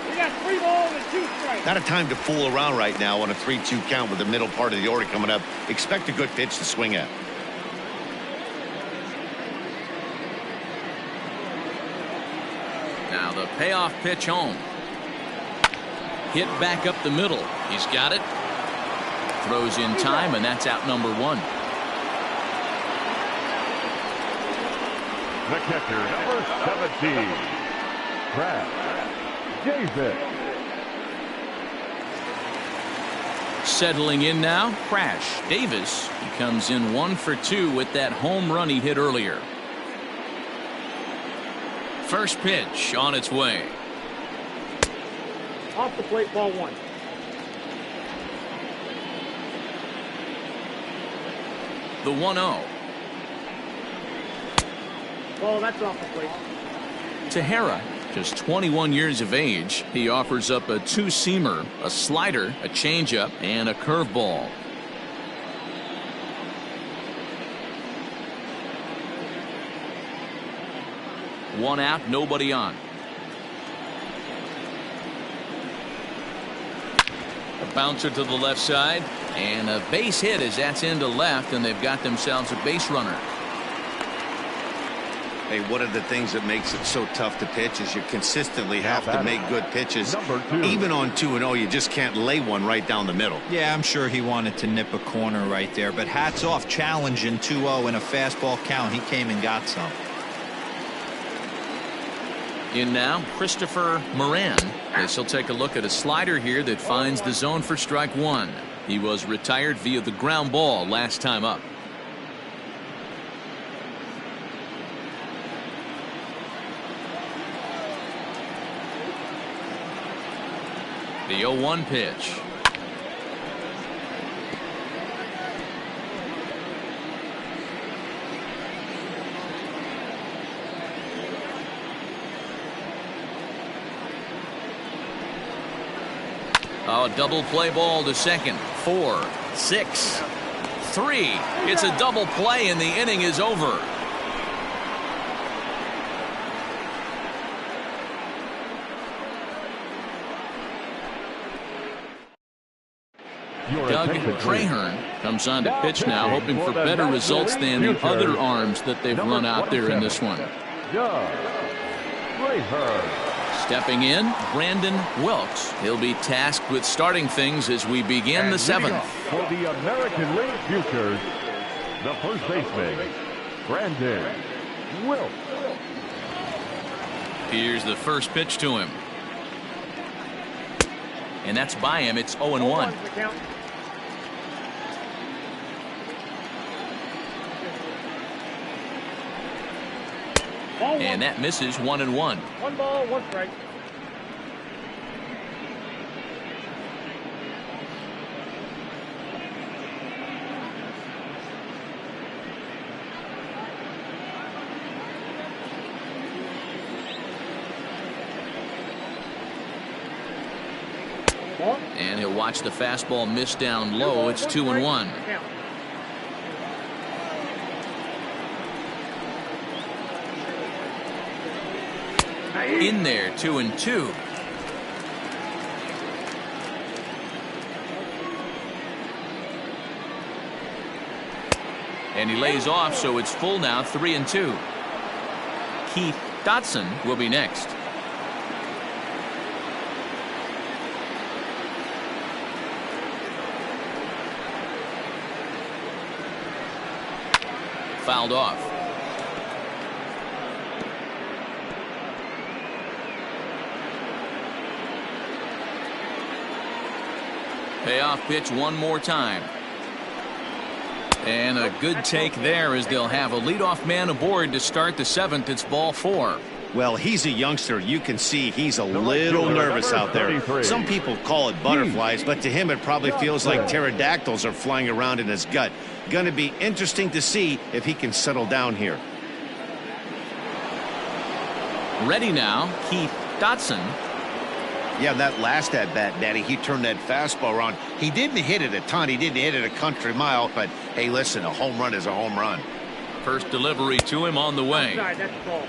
We got 3 balls and 2 strikes. Not a time to fool around right now on a 3-2 count with the middle part of the order coming up. Expect a good pitch to swing at. Now the payoff pitch home. Hit back up the middle. He's got it. Throws in time, and that's out number 1. The catcher, number 17, padillajessie-JP. Settling in now, Crash Davis. He comes in 1 for 2 with that home run he hit earlier. First pitch on its way. Off the plate, ball 1. The 1-0. Ball, that's off the plate. Tejera, just 21 years of age. He offers up a 2-seamer, a slider, a changeup, and a curveball. One out, nobody on. A bouncer to the left side, and a base hit as that's into left, and they've got themselves a base runner. Hey, one of the things that makes it so tough to pitch is you consistently have to make good pitches. Even on 2-0, you just can't lay one right down the middle. Yeah, I'm sure he wanted to nip a corner right there, but hats off, challenging 2-0 in a fastball count. He came and got some. In now, Christopher Moran, as he'll take a look at a slider here that finds the zone for strike 1. He was retired via the ground ball last time up. The 0-1 pitch. Oh, double play ball to second. 4, 6, 3. It's a double play and the inning is over. Doug Trahern comes on to pitch now, hoping for better results than the other arms that they've run out there in this one. Doug Trahern. Stepping in, Brandon Wilkes. He'll be tasked with starting things as we begin the 7th. For the American League Futures, the first baseman, Brandon Wilkes. Here's the first pitch to him. And that's by him. It's 0-1. And that misses 1-1. 1 ball, 1 strike. And he'll watch the fastball miss down low. It's 2-1. In there, 2-2. And he lays off, so it's full now, 3-2. Keith Dotson will be next. Fouled off. Payoff pitch one more time. And a good take there as they'll have a leadoff man aboard to start the 7th. It's ball 4. Well, he's a youngster. You can see he's a little nervous out there. Some people call it butterflies, but to him it probably feels like pterodactyls are flying around in his gut. Going to be interesting to see if he can settle down here. Ready now, Keith Dotson. Yeah, that last at-bat, Daddy, he turned that fastball around. He didn't hit it a ton. He didn't hit it a country mile. But, hey, listen, a home run is a home run. First delivery to him on the way. Outside, that's the ball.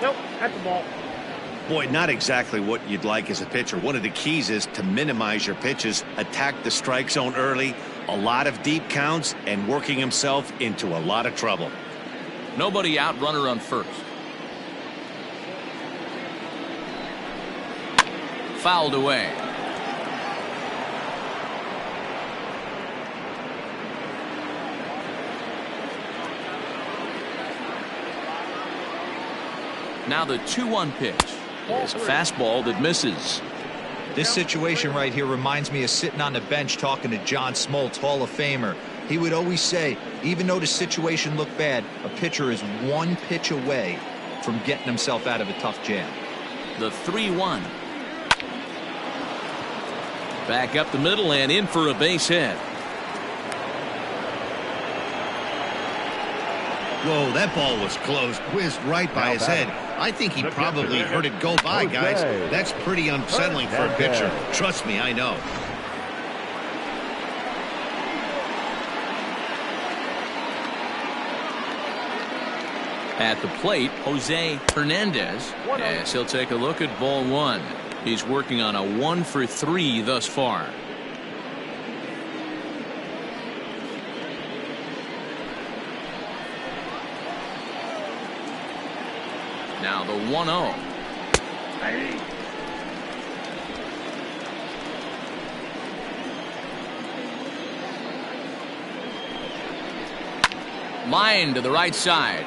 Nope, that's the ball. Boy, not exactly what you'd like as a pitcher. One of the keys is to minimize your pitches, attack the strike zone early, a lot of deep counts, and working himself into a lot of trouble. Nobody out, runner on first. Fouled away. Now the 2-1 pitch is a fastball that misses. This situation right here reminds me of sitting on the bench talking to John Smoltz, Hall of Famer. He would always say, even though the situation looked bad, a pitcher is one pitch away from getting himself out of a tough jam. The 3-1. Back up the middle and in for a base hit. Whoa, that ball was close, whizzed right by his head. I think he probably heard it go by, guys. That's pretty unsettling for a pitcher. Trust me, I know. At the plate, Jose Hernandez, as he'll take a look at ball one. He's working on a 1-for-3 thus far. Now the 1-0. Line to the right side.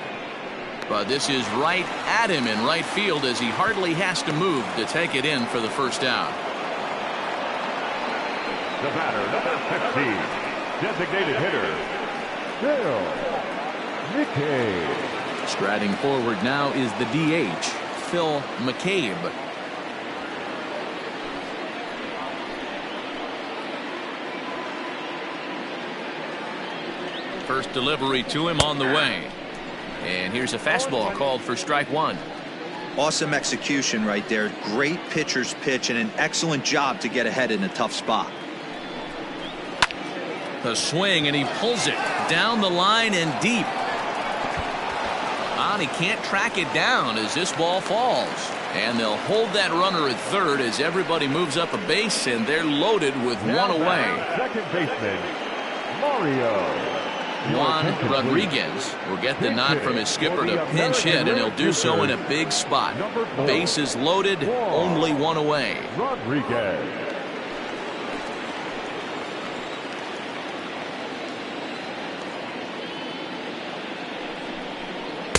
But this is right at him in right field as he hardly has to move to take it in for the first out. The batter, number 15, designated hitter, Phil McCabe. Striding forward now is the DH, Phil McCabe. First delivery to him on the way. And here's a fastball called for strike one. Awesome execution right there. Great pitcher's pitch and an excellent job to get ahead in a tough spot. The swing, and he pulls it down the line and deep. And he can't track it down as this ball falls. And they'll hold that runner at third as everybody moves up a base, and they're loaded with one away. Second baseman, Mario. Juan Rodriguez will get the nod from his skipper to pinch hit, and he'll do so in a big spot. Bases loaded, only one away. Rodriguez.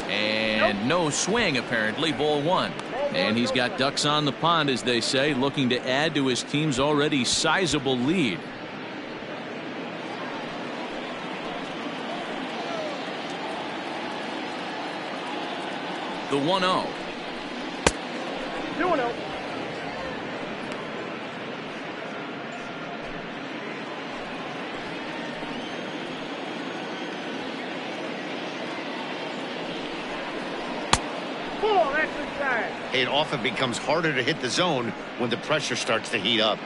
And no swing, apparently, ball one. And he's got ducks on the pond, as they say, looking to add to his team's already sizable lead. The 1-0. 2-0. Oh, that's inside. It often becomes harder to hit the zone when the pressure starts to heat up.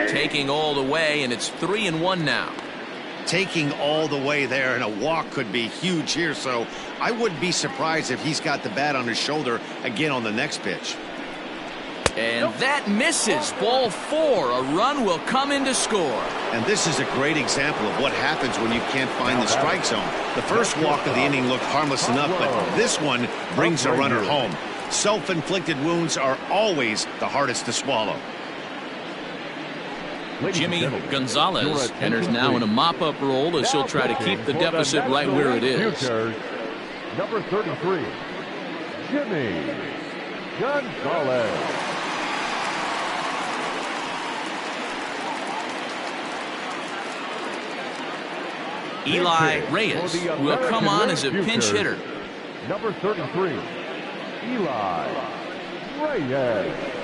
Taking all the way, and it's 3-1 now. Taking all the way there, and a walk could be huge here, so I wouldn't be surprised if he's got the bat on his shoulder again on the next pitch. And that misses. Ball four. A run will come in to score. And this is a great example of what happens when you can't find the strike zone. The first walk of the inning looked harmless enough, but this one brings a runner home. Self-inflicted wounds are always the hardest to swallow. Jimmy Gonzalez enters now in a mop-up role as he'll try to keep the deficit right where it is. Number 33, Jimmy Gonzalez. Eli Reyes will come on as a pinch hitter. Number 33, Eli Reyes.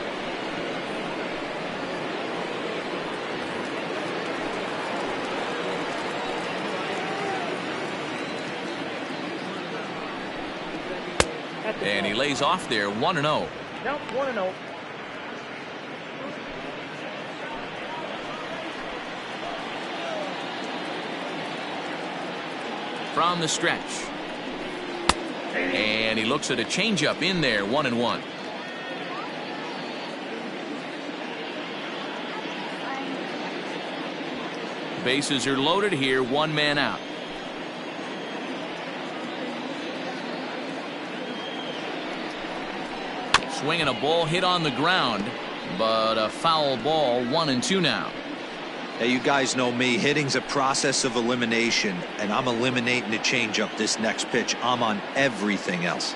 And he lays off there, 1-0. Nope, 1-0. From the stretch. And he looks at a changeup in there, 1-1. Bases are loaded here, one man out. Swinging a ball hit on the ground, but a foul ball, 1-2 now. Hey, you guys know me. Hitting's a process of elimination, and I'm eliminating the changeup this next pitch. I'm on everything else.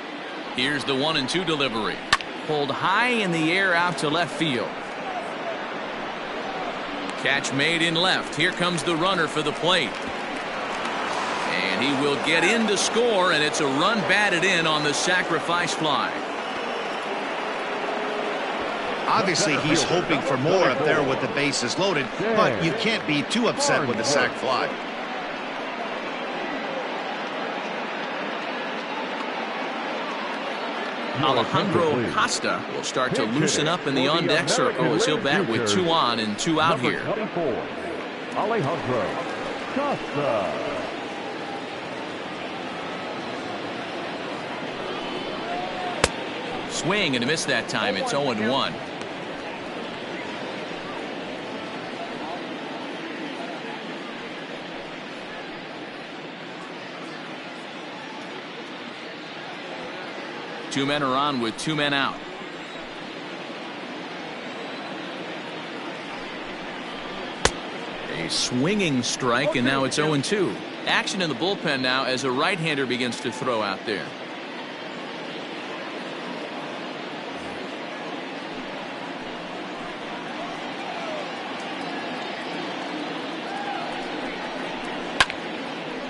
Here's the 1-2 delivery. Pulled high in the air out to left field. Catch made in left. Here comes the runner for the plate. And he will get in to score, and it's a run batted in on the sacrifice fly. Obviously, he's hoping for more up there with the bases loaded, but you can't be too upset with the sac fly. Alejandro Costa will start to loosen up in the on-deck circle as he'll bat with 2 on and 2 out here. Alejandro Costa. Swing and a miss that time. It's 0-1. Two men are on with 2 men out. A swinging strike, and now it's 0-2. Action in the bullpen now as a right-hander begins to throw out there.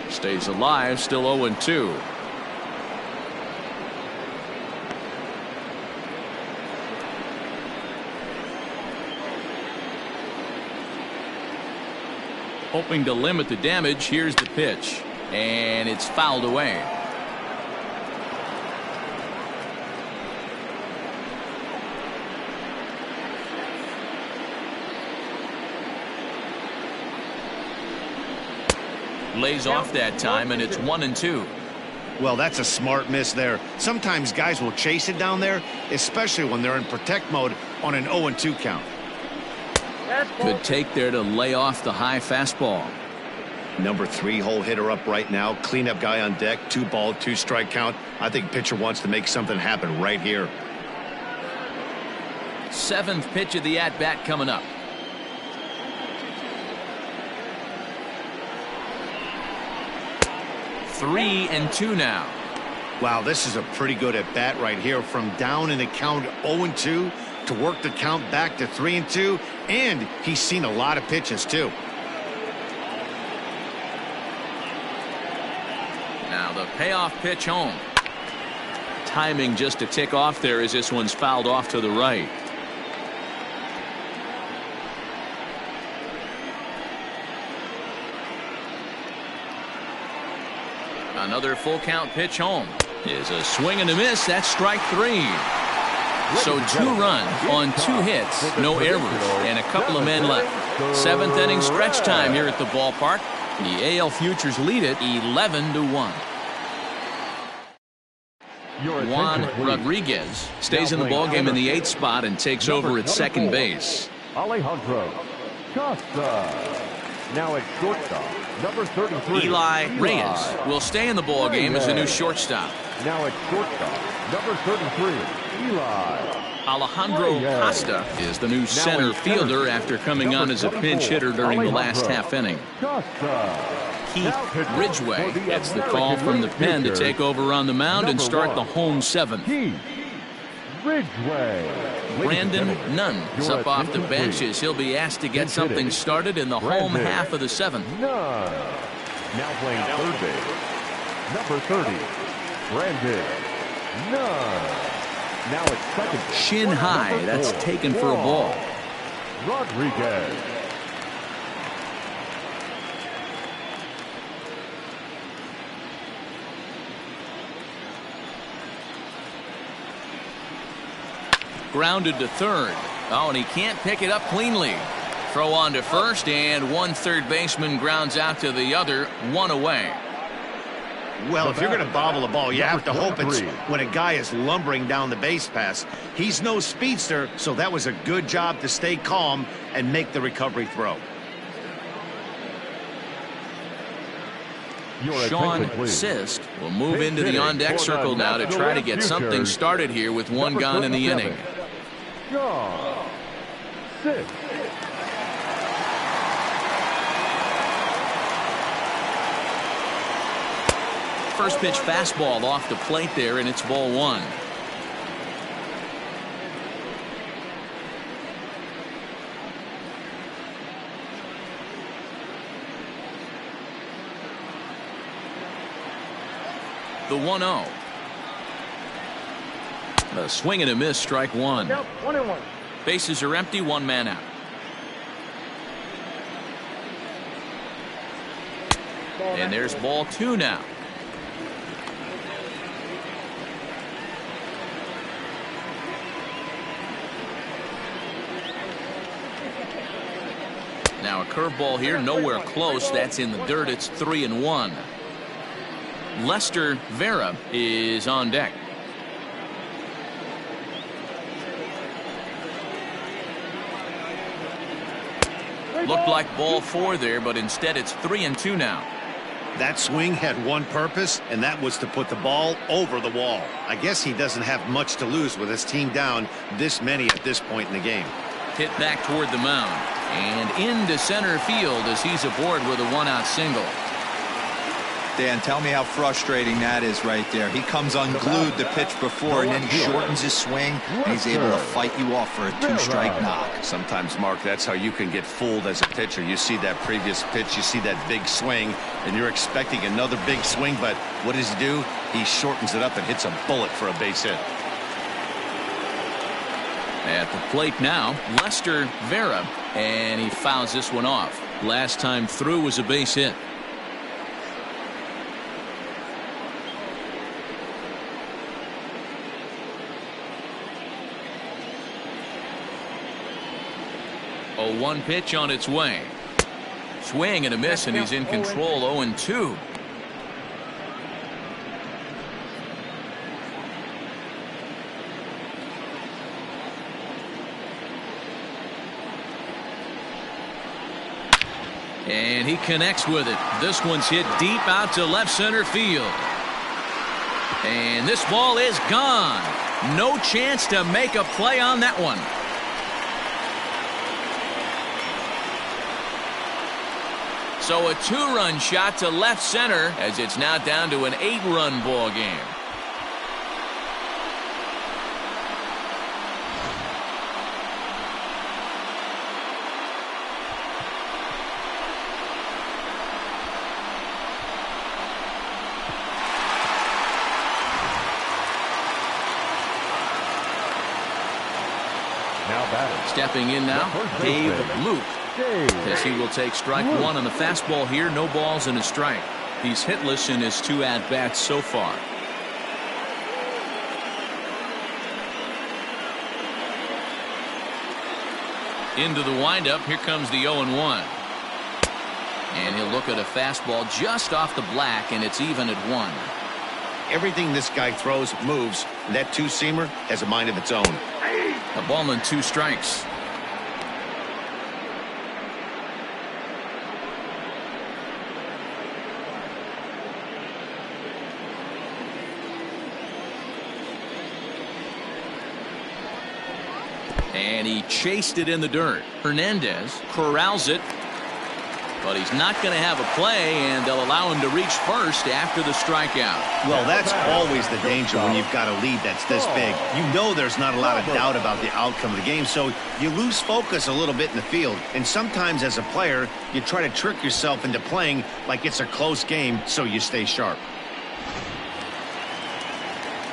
Stays alive, still 0-2. Hoping to limit the damage. Here's the pitch, and it's fouled away. Lays off that time, and it's 1-2. Well, that's a smart miss there. Sometimes guys will chase it down there, especially when they're in protect mode on an 0-2 count. Good take there to lay off the high fastball. Number 3 hole hitter up right now. Cleanup guy on deck. 2-ball, 2-strike count. I think pitcher wants to make something happen right here. 7th pitch of the at-bat coming up. Three and 2 now. Wow, this is a pretty good at bat right here. From down in the count 0-2 to work the count back to 3-2, and he's seen a lot of pitches too. Now the payoff pitch home. Timing just to tick off there as this one's fouled off to the right. Another full count pitch home is a swing and a miss. That's strike 3. So 2 runs on 2 hits, no errors, and a couple of men left. 7th inning stretch time here at the ballpark. The AL Futures lead it 11-1. Juan Rodriguez stays in the ballgame in the 8th spot and takes over at second base. Alejandro Costa. Now at shortstop, number 33. Eli Reyes will stay in the ballgame as a new shortstop. Now at shortstop, number 33. Eli Alejandro Costa is the new center fielder after coming on as a pinch hitter during the last half inning. Keith Ridgway gets the call from the pen to take over on the mound and start the home 7th. Brandon Nunn is up off the bench as he'll be asked to get something started in the home half of the 7th. Now playing third base, number 30, Brandon Nunn. Now it's second base. Shin high. Number That's 4, taken for a ball. Rodriguez. Grounded to third. Oh, and he can't pick it up cleanly. Throw on to first, and one third baseman grounds out to the other, one away. Well, if you're going to bobble a ball, you have to hope it's 23. when a guy is lumbering down the base pass. He's no speedster, so that was a good job to stay calm and make the recovery throw. Your Sean attention, please. Sist will move Base into the hitting on-deck for circle the now to try to National get something Futures. started here with one Number gone in the 37, inning. John Sist. First pitch fastball off the plate there, and it's ball one. The 1-0. A swing and a miss, strike one. Yep, 1-1. Bases are empty, one man out. And there's ball two now. Now a curveball here, nowhere close. That's in the dirt. It's 3-1. Lester Vera is on deck. Looked like ball four there, but instead it's 3-2 now. That swing had one purpose, and that was to put the ball over the wall. I guess he doesn't have much to lose with his team down this many at this point in the game. Hit back toward the mound and into center field as he's aboard with a one-out single. Dan, tell me how frustrating that is right there. He comes unglued the pitch before, and then he shortens his swing, and he's able to fight you off for a two-strike knock. Sometimes, Mark, that's how you can get fooled as a pitcher. You see that previous pitch, you see that big swing, and you're expecting another big swing, but what does he do? He shortens it up and hits a bullet for a base hit. At the plate now, Lester Vera, and he fouls this one off. Last time through was a base hit. A one pitch on its way. Swing and a miss, and he's in control. 0-2. And he connects with it. This one's hit deep out to left center field. And this ball is gone. No chance to make a play on that one. So a two-run shot to left center as it's now down to an 8-run ball game. Now batting. Stepping in now, Dave Luke. As he will take strike one on the fastball here. No balls and a strike. He's hitless in his two at-bats so far. Into the windup. Here comes the 0-1. And he'll look at a fastball just off the black, and it's even at 1. Everything this guy throws moves, and that two-seamer has a mind of its own. A ball and 2 strikes. And he chased it in the dirt. Hernandez corrals it. But he's not going to have a play, and they'll allow him to reach first after the strikeout. Well, that's always the danger when you've got a lead that's this big. You know there's not a lot of doubt about the outcome of the game, so you lose focus a little bit in the field. And sometimes as a player, you try to trick yourself into playing like it's a close game so you stay sharp.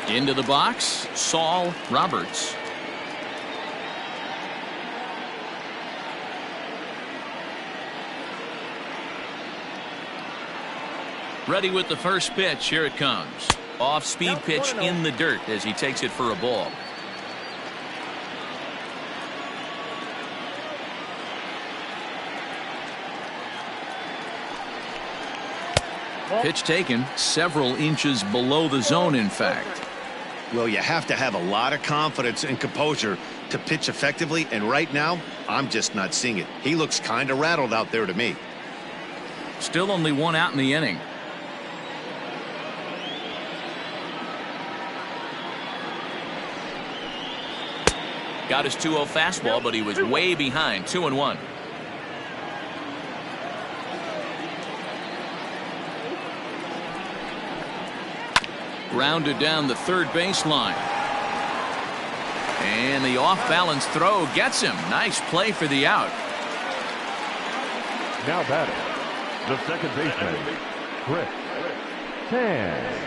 Into the box, Saul Roberts. Ready with the first pitch. Here it comes. Off-speed pitch in the dirt as he takes it for a ball. Pitch taken several inches below the zone, in fact. Well, you have to have a lot of confidence and composure to pitch effectively, and right now, I'm just not seeing it. He looks kind of rattled out there to me. Still only one out in the inning. Got his 2-0 fastball, but he was way behind. 2-1. Grounded down the third baseline. And the off-balance throw gets him. Nice play for the out. Now batting, the second baseman, Chris Tan.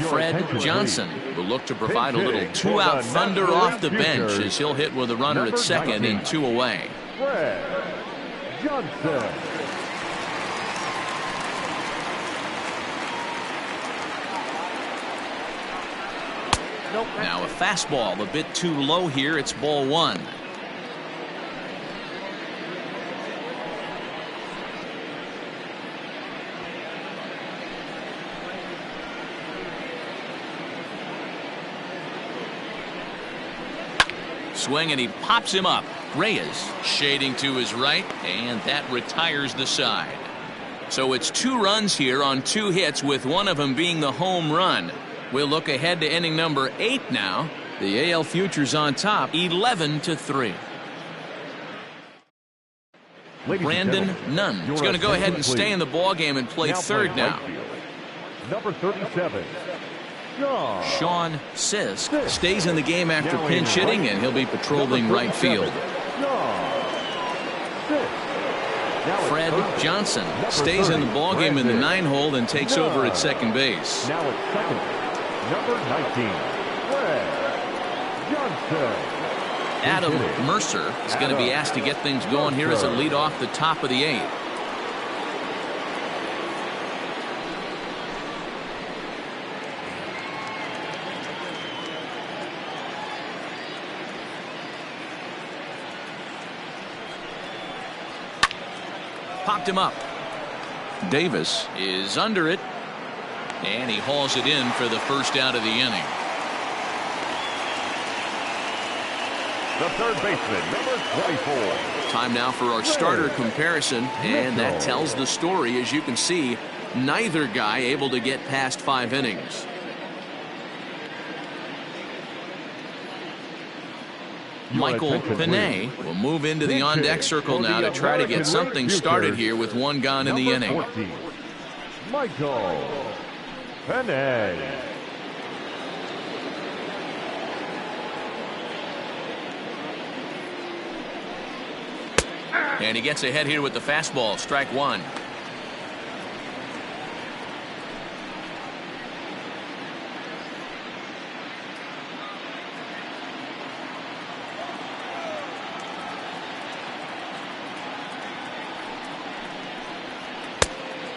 Fred Johnson will look to provide a little two-out thunder off the bench as he'll hit with a runner at second and 2 away. Fred Johnson. Now a fastball a bit too low here. It's ball 1. Swing, and he pops him up. Reyes shading to his right, and that retires the side. So it's 2 runs here on 2 hits, with one of them being the home run. We'll look ahead to inning number 8 now. The AL Futures on top, 11-3. Brandon Nunn is going to go ahead and stay in the ballgame and play third now. Number 37. Sean Sisk stays in the game after pinch hitting, and he'll be patrolling right field. Fred Johnson stays in the ballgame in the 9-hole and takes over at second base. Now at second, number 19, Fred Johnson. Adam Mercer is going to be asked to get things going here as a lead off the top of the 8th. Popped him up. Davis is under it, and he hauls it in for the first out of the inning. The third baseman, number 24. Time now for our starter comparison, and that tells the story. As you can see, neither guy able to get past 5 innings. Michael Pinay will move into the on-deck circle now to try to get something started here with 1 gone in the inning. 14, Michael Pinay. And he gets ahead here with the fastball. Strike 1.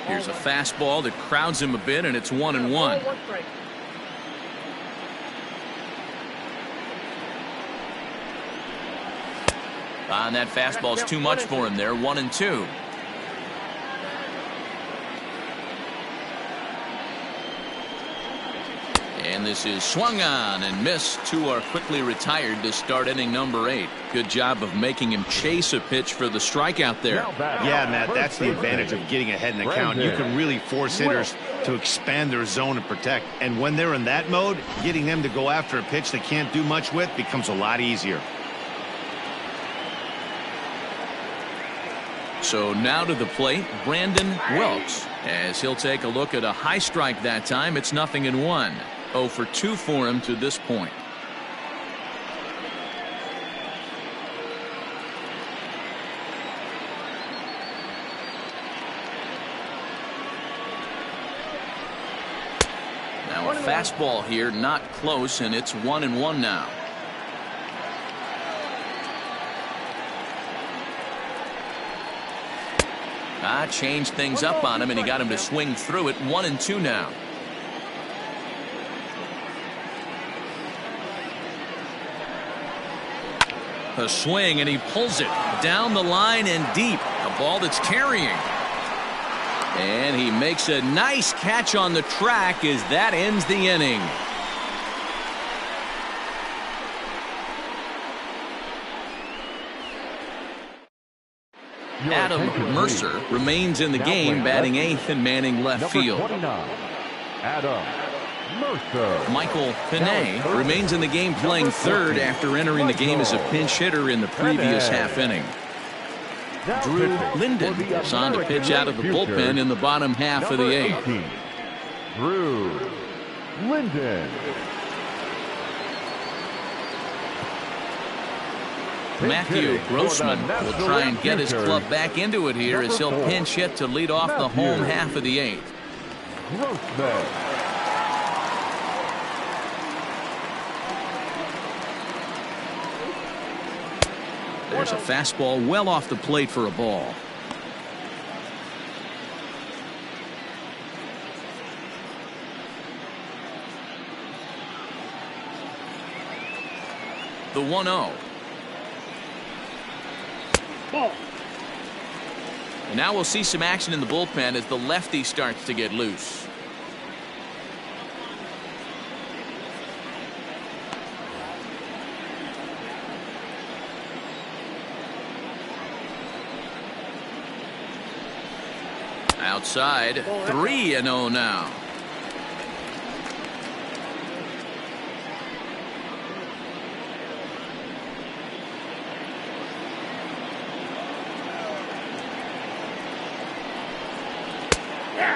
Here's a fastball that crowds him a bit, and it's 1-1. And that fastball's too much for him there. 1-2. And this is swung on and missed. 2 are quickly retired to start inning number 8. Good job of making him chase a pitch for the strikeout there. Yeah, Matt, that's the advantage of getting ahead in the count. You can really force hitters to expand their zone and protect. And when they're in that mode, getting them to go after a pitch they can't do much with becomes a lot easier. So now to the plate, Brandon Wilkes, as he'll take a look at a high strike that time. It's 0-1. 0 for 2 for him to this point. Now a fastball here, not close, and it's 1-1 now. Changed things up on him, and he got him to swing through it. 1-2 now. A swing, and he pulls it down the line and deep. A ball that's carrying. And he makes a nice catch on the track as that ends the inning. Adam Mercer remains in the game, batting 8th and manning left field. Adam Mercer. Michael Pinay remains in the game, playing 3rd after entering the game as a pinch hitter in the previous half inning. Drew Linden is on to pitch out of the bullpen in the bottom half of the 8th. Drew Linden. Matthew Grossman will try and get his club back into it here as he'll pinch hit to lead off the home half of the 8th. Grossman. There's a fastball well off the plate for a ball. The 1-0. And now we'll see some action in the bullpen as the lefty starts to get loose. Outside, 3-0 now.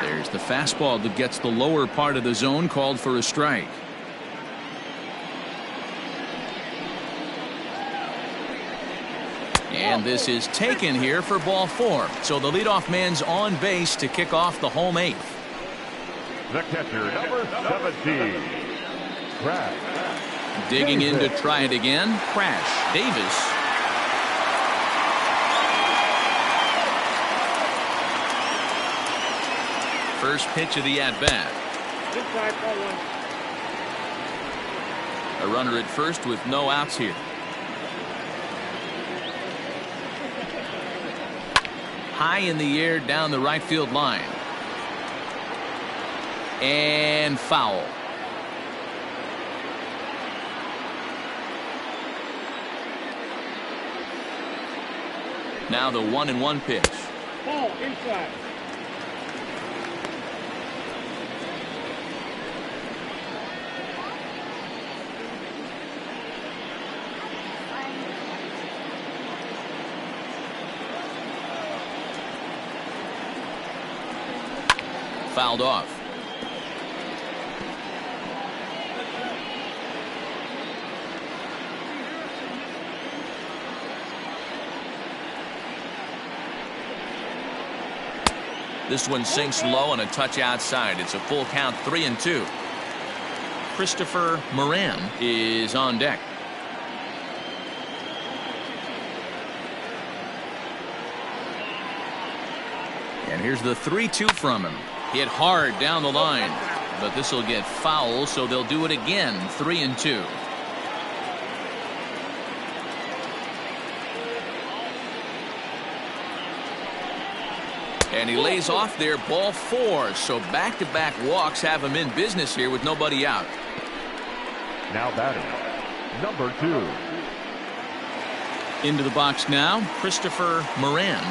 There's the fastball that gets the lower part of the zone, called for a strike. And this is taken here for ball 4. So the leadoff man's on base to kick off the home 8th. The catcher, number 17. Crash. Digging in to try it again. Crash Davis. First pitch of the at-bat. A runner at first with no outs here. High in the air down the right field line. And foul. Now the 1-1 pitch. Ball inside. Fouled off. This one sinks low and a touch outside. It's a full count, 3-2. Christopher Moran is on deck. And here's the 3-2 from him. Hit hard down the line, but this will get foul, so they'll do it again. 3-2. And he lays off there, ball 4. So back-to-back walks have him in business here with nobody out. Now batting, number 2. Into the box now, Christopher Moran.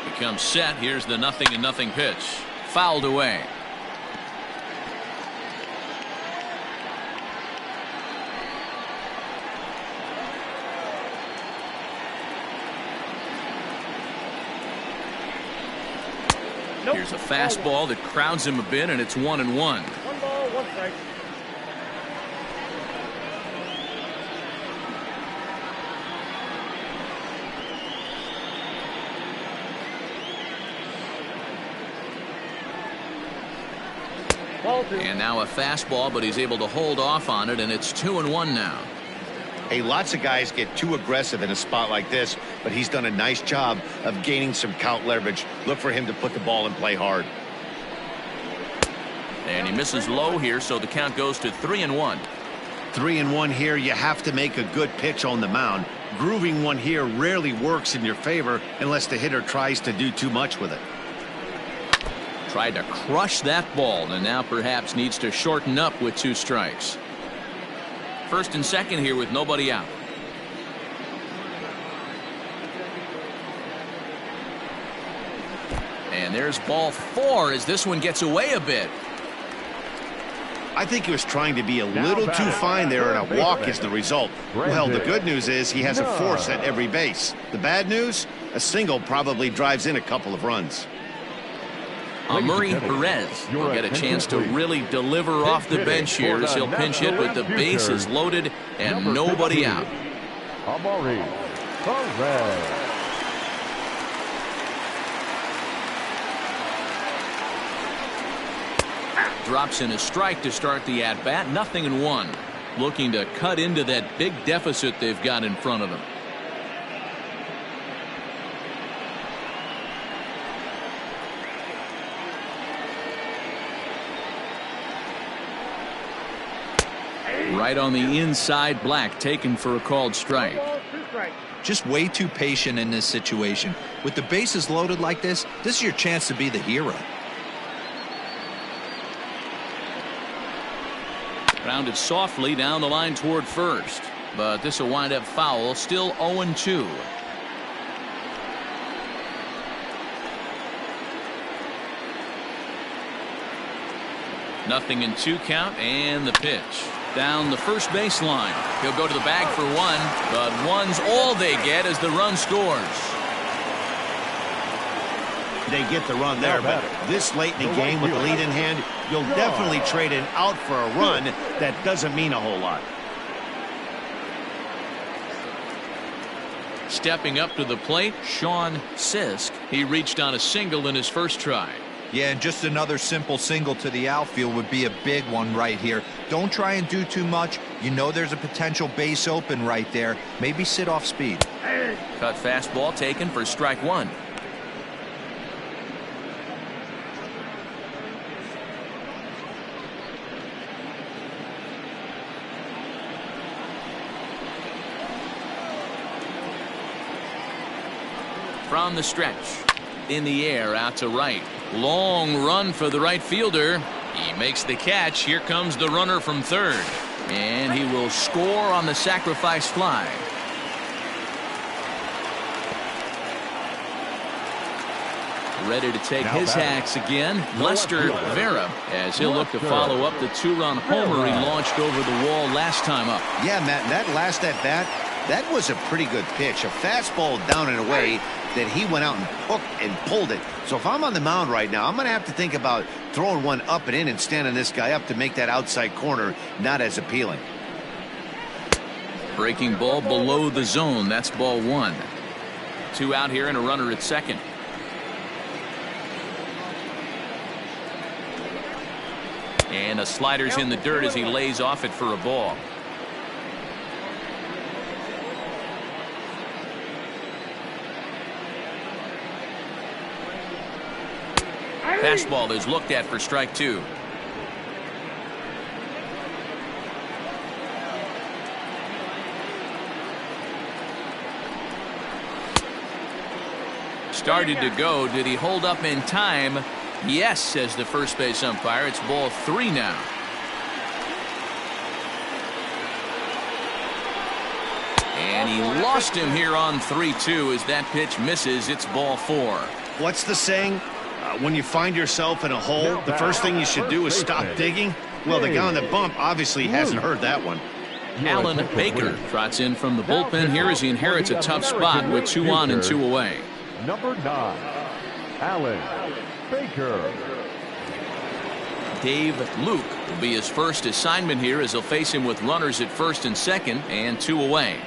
Becomes set. Here's the 0-0 pitch. Fouled away. Here's a fastball that crowds him a bit, and it's 1-1. 1 ball, 1 strike. And now a fastball, but he's able to hold off on it, and it's 2-1 now. Hey, lots of guys get too aggressive in a spot like this, but he's done a nice job of gaining some count leverage. Look for him to put the ball in play hard. And he misses low here, so the count goes to 3-1. 3-1 here. You have to make a good pitch on the mound. Grooving one here rarely works in your favor unless the hitter tries to do too much with it. Tried to crush that ball, and now perhaps needs to shorten up with 2 strikes. First and second here with nobody out. And there's ball 4 as this one gets away a bit. I think he was trying to be a little too fine there, and a walk is the result. Well, the good news is he has a force at every base. The bad news, a single probably drives in a couple of runs. Murray Perez will get a chance to really deliver off the bench here as he'll pinch hit with the bases loaded and nobody out. Murray Perez. Drops in a strike to start the at-bat. 0-1. Looking to cut into that big deficit they've got in front of them. Right on the inside, Black taken for a called strike. 1 ball, 2 strikes. Just way too patient in this situation. With the bases loaded like this is your chance to be the hero. Grounded softly down the line toward first, but this will wind up foul. Still 0-2. Nothing in 2 count, and the pitch down the first baseline. He'll go to the bag for 1, but 1's all they get as the run scores. They get the run there, but this late in the game with the lead in hand, you'll definitely trade an out for a run. That doesn't mean a whole lot. Stepping up to the plate, Sean Sisk. He reached on a single in his first try. Yeah, and just another simple single to the outfield would be a big one right here. Don't try and do too much. You know there's a potential base open right there. Maybe sit off speed. Cut fastball taken for strike 1. From the stretch, in the air, out to right. Long run for the right fielder. He makes the catch. Here comes the runner from third, and he will score on the sacrifice fly. Ready to take his hacks again, Lester Vera, as he'll look to follow up the 2-run homer he launched over the wall last time up. Yeah, Matt, that last at bat, that was a pretty good pitch. A fastball down and away that he went out and hooked and pulled it. So if I'm on the mound right now, I'm going to have to think about throwing one up and in and standing this guy up to make that outside corner not as appealing. Breaking ball below the zone. That's ball 1. 2 out here and a runner at second. And a slider's in the dirt as he lays off it for a ball. Fastball is looked at for strike 2. Started to go. Did he hold up in time? Yes, says the first base umpire. It's ball 3 now. And he lost him here on 3-2 as that pitch misses. It's ball 4. What's the saying? When you find yourself in a hole, the first thing you should do is stop digging. Well, the guy on the bump obviously hasn't heard that one. Alan Baker trots in from the bullpen here as he inherits a tough spot with 2 on and 2 away. Number 9, Alan Baker. Dave Luke will be his first assignment here as they'll face him with runners at first and second and 2 away.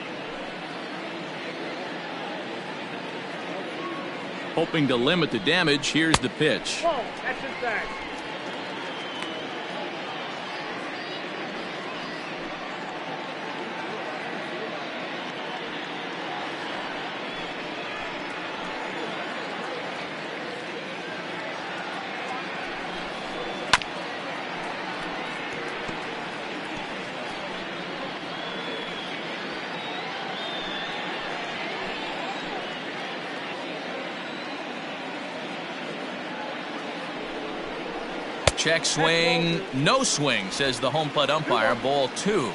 Hoping to limit the damage, here's the pitch. Whoa, that's inside. Check swing, no swing, says the home plate umpire. Ball 2.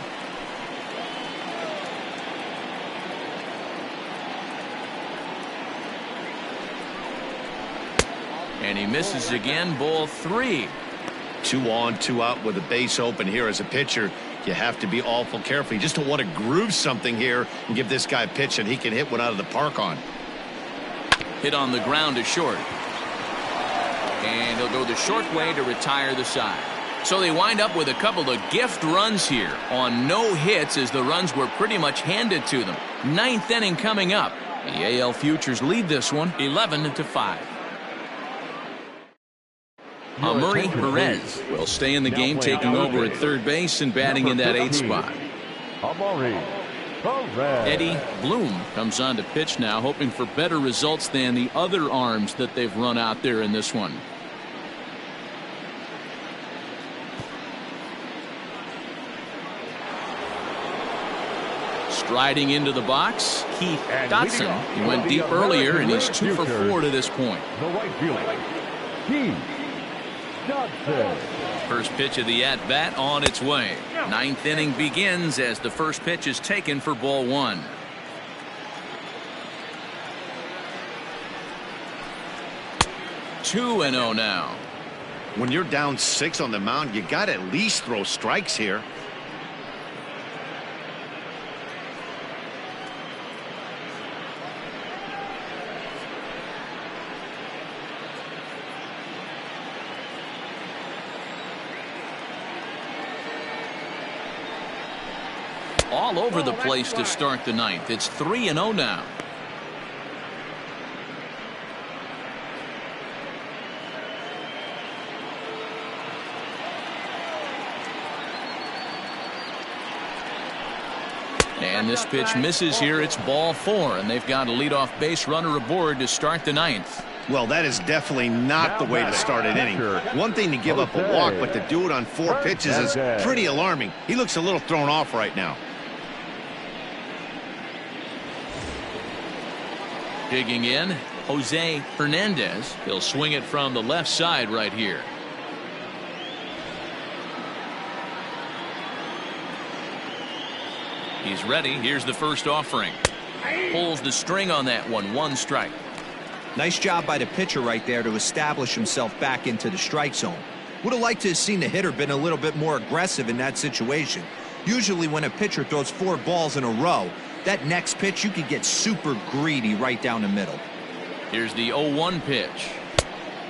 And he misses again. Ball 3. 2 on, 2 out with a base open here. As a pitcher, you have to be awful careful. You just don't want to groove something here and give this guy a pitch that he can hit one out of the park on. Hit on the ground to short. And he'll go the short way to retire the side. So they wind up with a couple of gift runs here on no hits as the runs were pretty much handed to them. 9th inning coming up. The AL Futures lead this one 11-5. Murray Perez will stay in the game, taking over at third base and batting in that 8th spot. Eddie Bloom comes on to pitch now, hoping for better results than the other arms that they've run out there in this one. Striding into the box, Keith Dotson. He went deep earlier, and he's 2 for 4 to this point. The right fielder, Keith Dotson. First pitch of the at-bat on its way. 9th inning begins as the first pitch is taken for ball 1. Two and 0 now. When you're down 6 on the mound, you got to at least throw strikes here. All over the place to start the 9th. It's 3-0 now. And this pitch misses here. It's ball 4, and they've got a leadoff base runner aboard to start the 9th. Well, that is definitely not the way to start an inning. One thing to give up a walk, but to do it on 4 pitches is pretty alarming. He looks a little thrown off right now. Digging in, Jose Hernandez. He'll swing it from the left side right here. He's ready. Here's the first offering. Pulls the string on that one. 1 strike. Nice job by the pitcher right there to establish himself back into the strike zone. Would have liked to have seen the hitter been a little bit more aggressive in that situation. Usually when a pitcher throws 4 balls in a row, that next pitch you could get super greedy right down the middle. Here's the 0-1 pitch.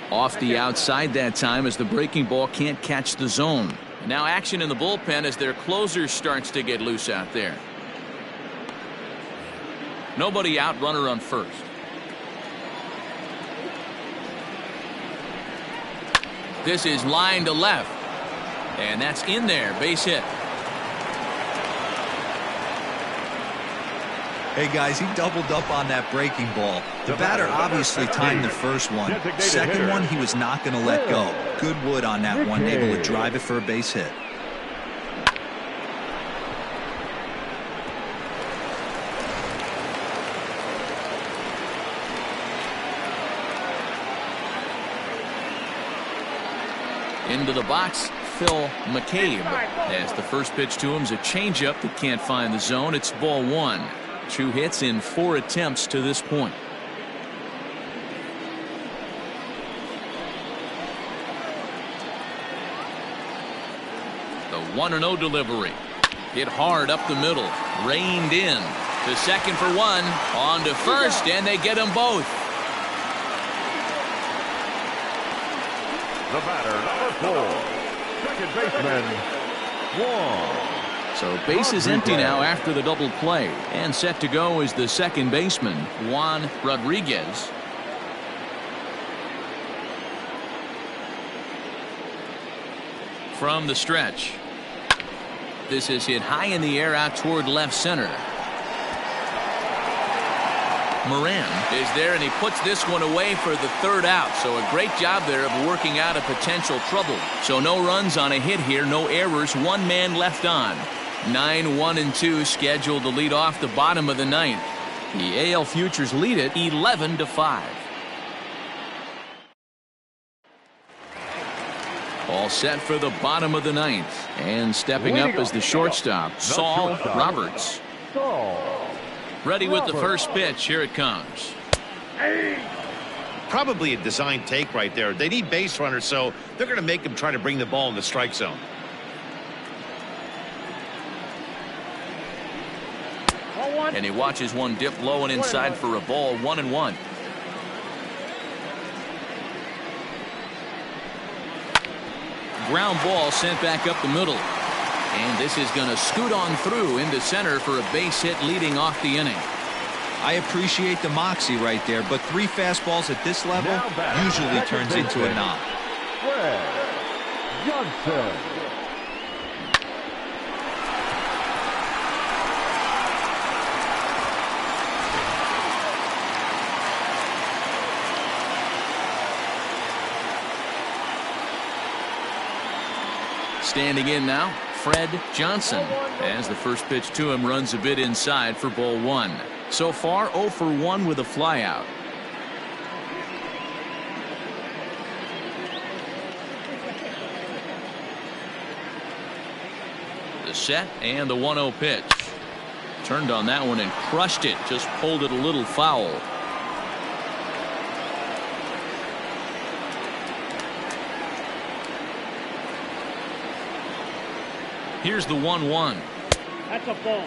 Off the outside that time as the breaking ball can't catch the zone. Now action in the bullpen as their closer starts to get loose out there. Nobody out, runner on first. This is line to left. And that's in there. Base hit. Hey guys, he doubled up on that breaking ball. The batter obviously timed the first one. Second one he was not going to let go. Good wood on that one, able to drive it for a base hit. Into the box, Phil McCabe. As the first pitch to him is a changeup that can't find the zone. It's ball 1. 2 hits in 4 attempts to this point. The 1-0 delivery. Hit hard up the middle. Reined in. To second for 1. On to first, and they get them both. The batter, number 4, second baseman, Juan. So base is empty now after the double play, and set to go is the second baseman, Juan Rodriguez. From the stretch, this is hit high in the air out toward left center. Moran is there, and he puts this one away for the third out. So a great job there of working out a potential trouble. So no runs on a hit here, no errors, one man left on. 9-1-2 scheduled to lead off the bottom of the ninth. The AL Futures lead it 11-5. All set for the bottom of the ninth, and stepping up as the shortstop, Saul Roberts. Ready with the first pitch. Here it comes. Probably a design take right there. They need base runners, so they're going to make them try to bring the ball in the strike zone. And he watches one dip low and inside for a ball. 1-1. Ground ball sent back up the middle. And this is going to scoot on through into center for a base hit leading off the inning. I appreciate the moxie right there, but 3 fastballs at this level usually turns into a knock. Johnson. Standing in now, Fred Johnson, as the first pitch to him runs a bit inside for ball 1. So far 0 for 1 with a flyout. The set and the 1-0 pitch. Turned on that one and crushed it, just pulled it a little foul. Here's the 1-1. That's a ball.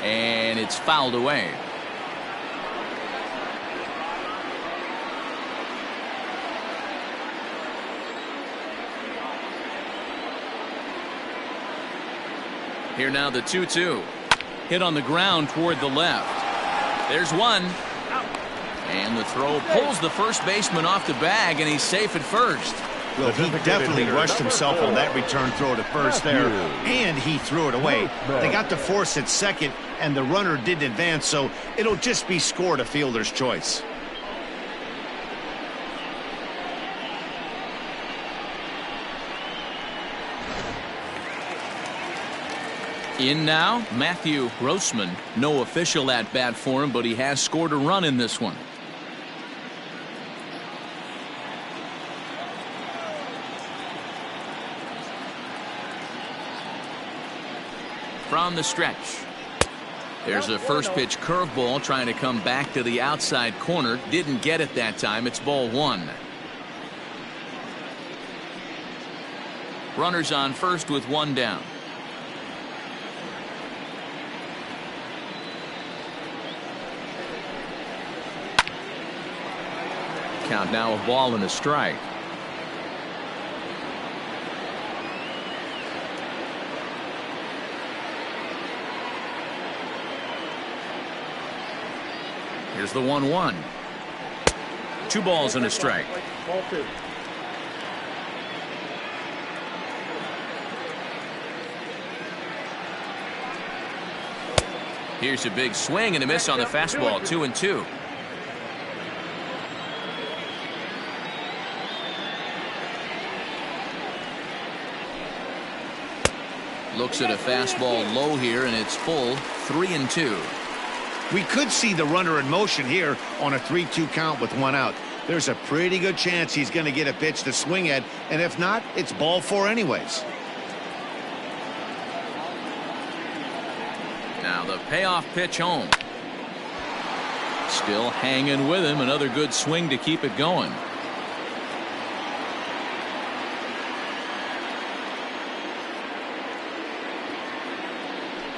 And it's fouled away. Here now the 2-2. Hit on the ground toward the left. There's one. And the throw pulls the first baseman off the bag, and he's safe at first. Well, he definitely rushed himself on that return throw to first there, and he threw it away. They got the force at second, and the runner didn't advance, so it'll just be scored a fielder's choice. In now, Matthew Grossman. No official at bat for him, but he has scored a run in this one. From the stretch. There's a first pitch curveball trying to come back to the outside corner. Didn't get it that time. It's ball 1. Runners on first with 1 down. Count now a ball and a strike. Here's the 1-1. 2 balls and a strike. Ball 2. Here's a big swing and a miss on the fastball. 2-2. Looks at a fastball low here, and it's full. 3-2. We could see the runner in motion here on a 3-2 count with 1 out. There's a pretty good chance he's going to get a pitch to swing at, and if not, it's ball 4 anyways. Now the payoff pitch home. Still hanging with him. Another good swing to keep it going.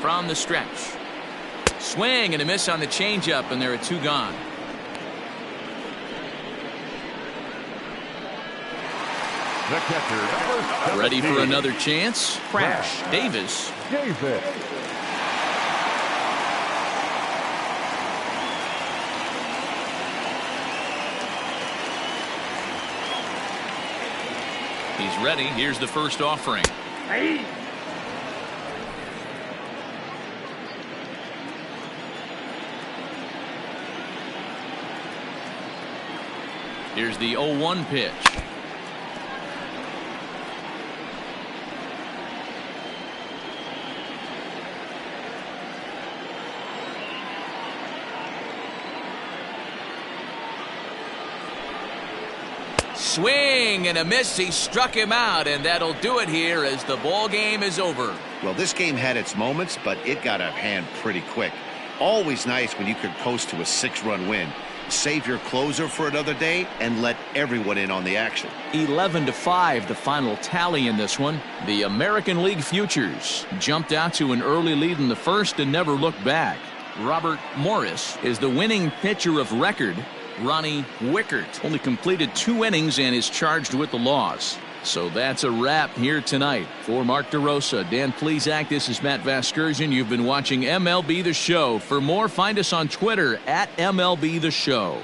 from the stretch. Swing and a miss on the changeup, and there are 2 gone. The catcher, number Ready for 17. another chance? Crash Davis. Davis. He's ready. Here's the first offering. Hey. Here's the 0-1 pitch. Swing and a miss. He struck him out, and that'll do it here as the ball game is over. Well, this game had its moments, but it got out of hand pretty quick. Always nice when you could coast to a 6-run win. Save your closer for another day and let everyone in on the action. 11-5, the final tally in this one. The American League Futures jumped out to an early lead in the first and never looked back. Robert Morris is the winning pitcher of record. Ronnie Wickert only completed 2 innings and is charged with the loss. So that's a wrap here tonight. For Mark DeRosa, Dan Plesac, this is Matt Vasgersian. You've been watching MLB The Show. For more, find us on Twitter at MLB The Show.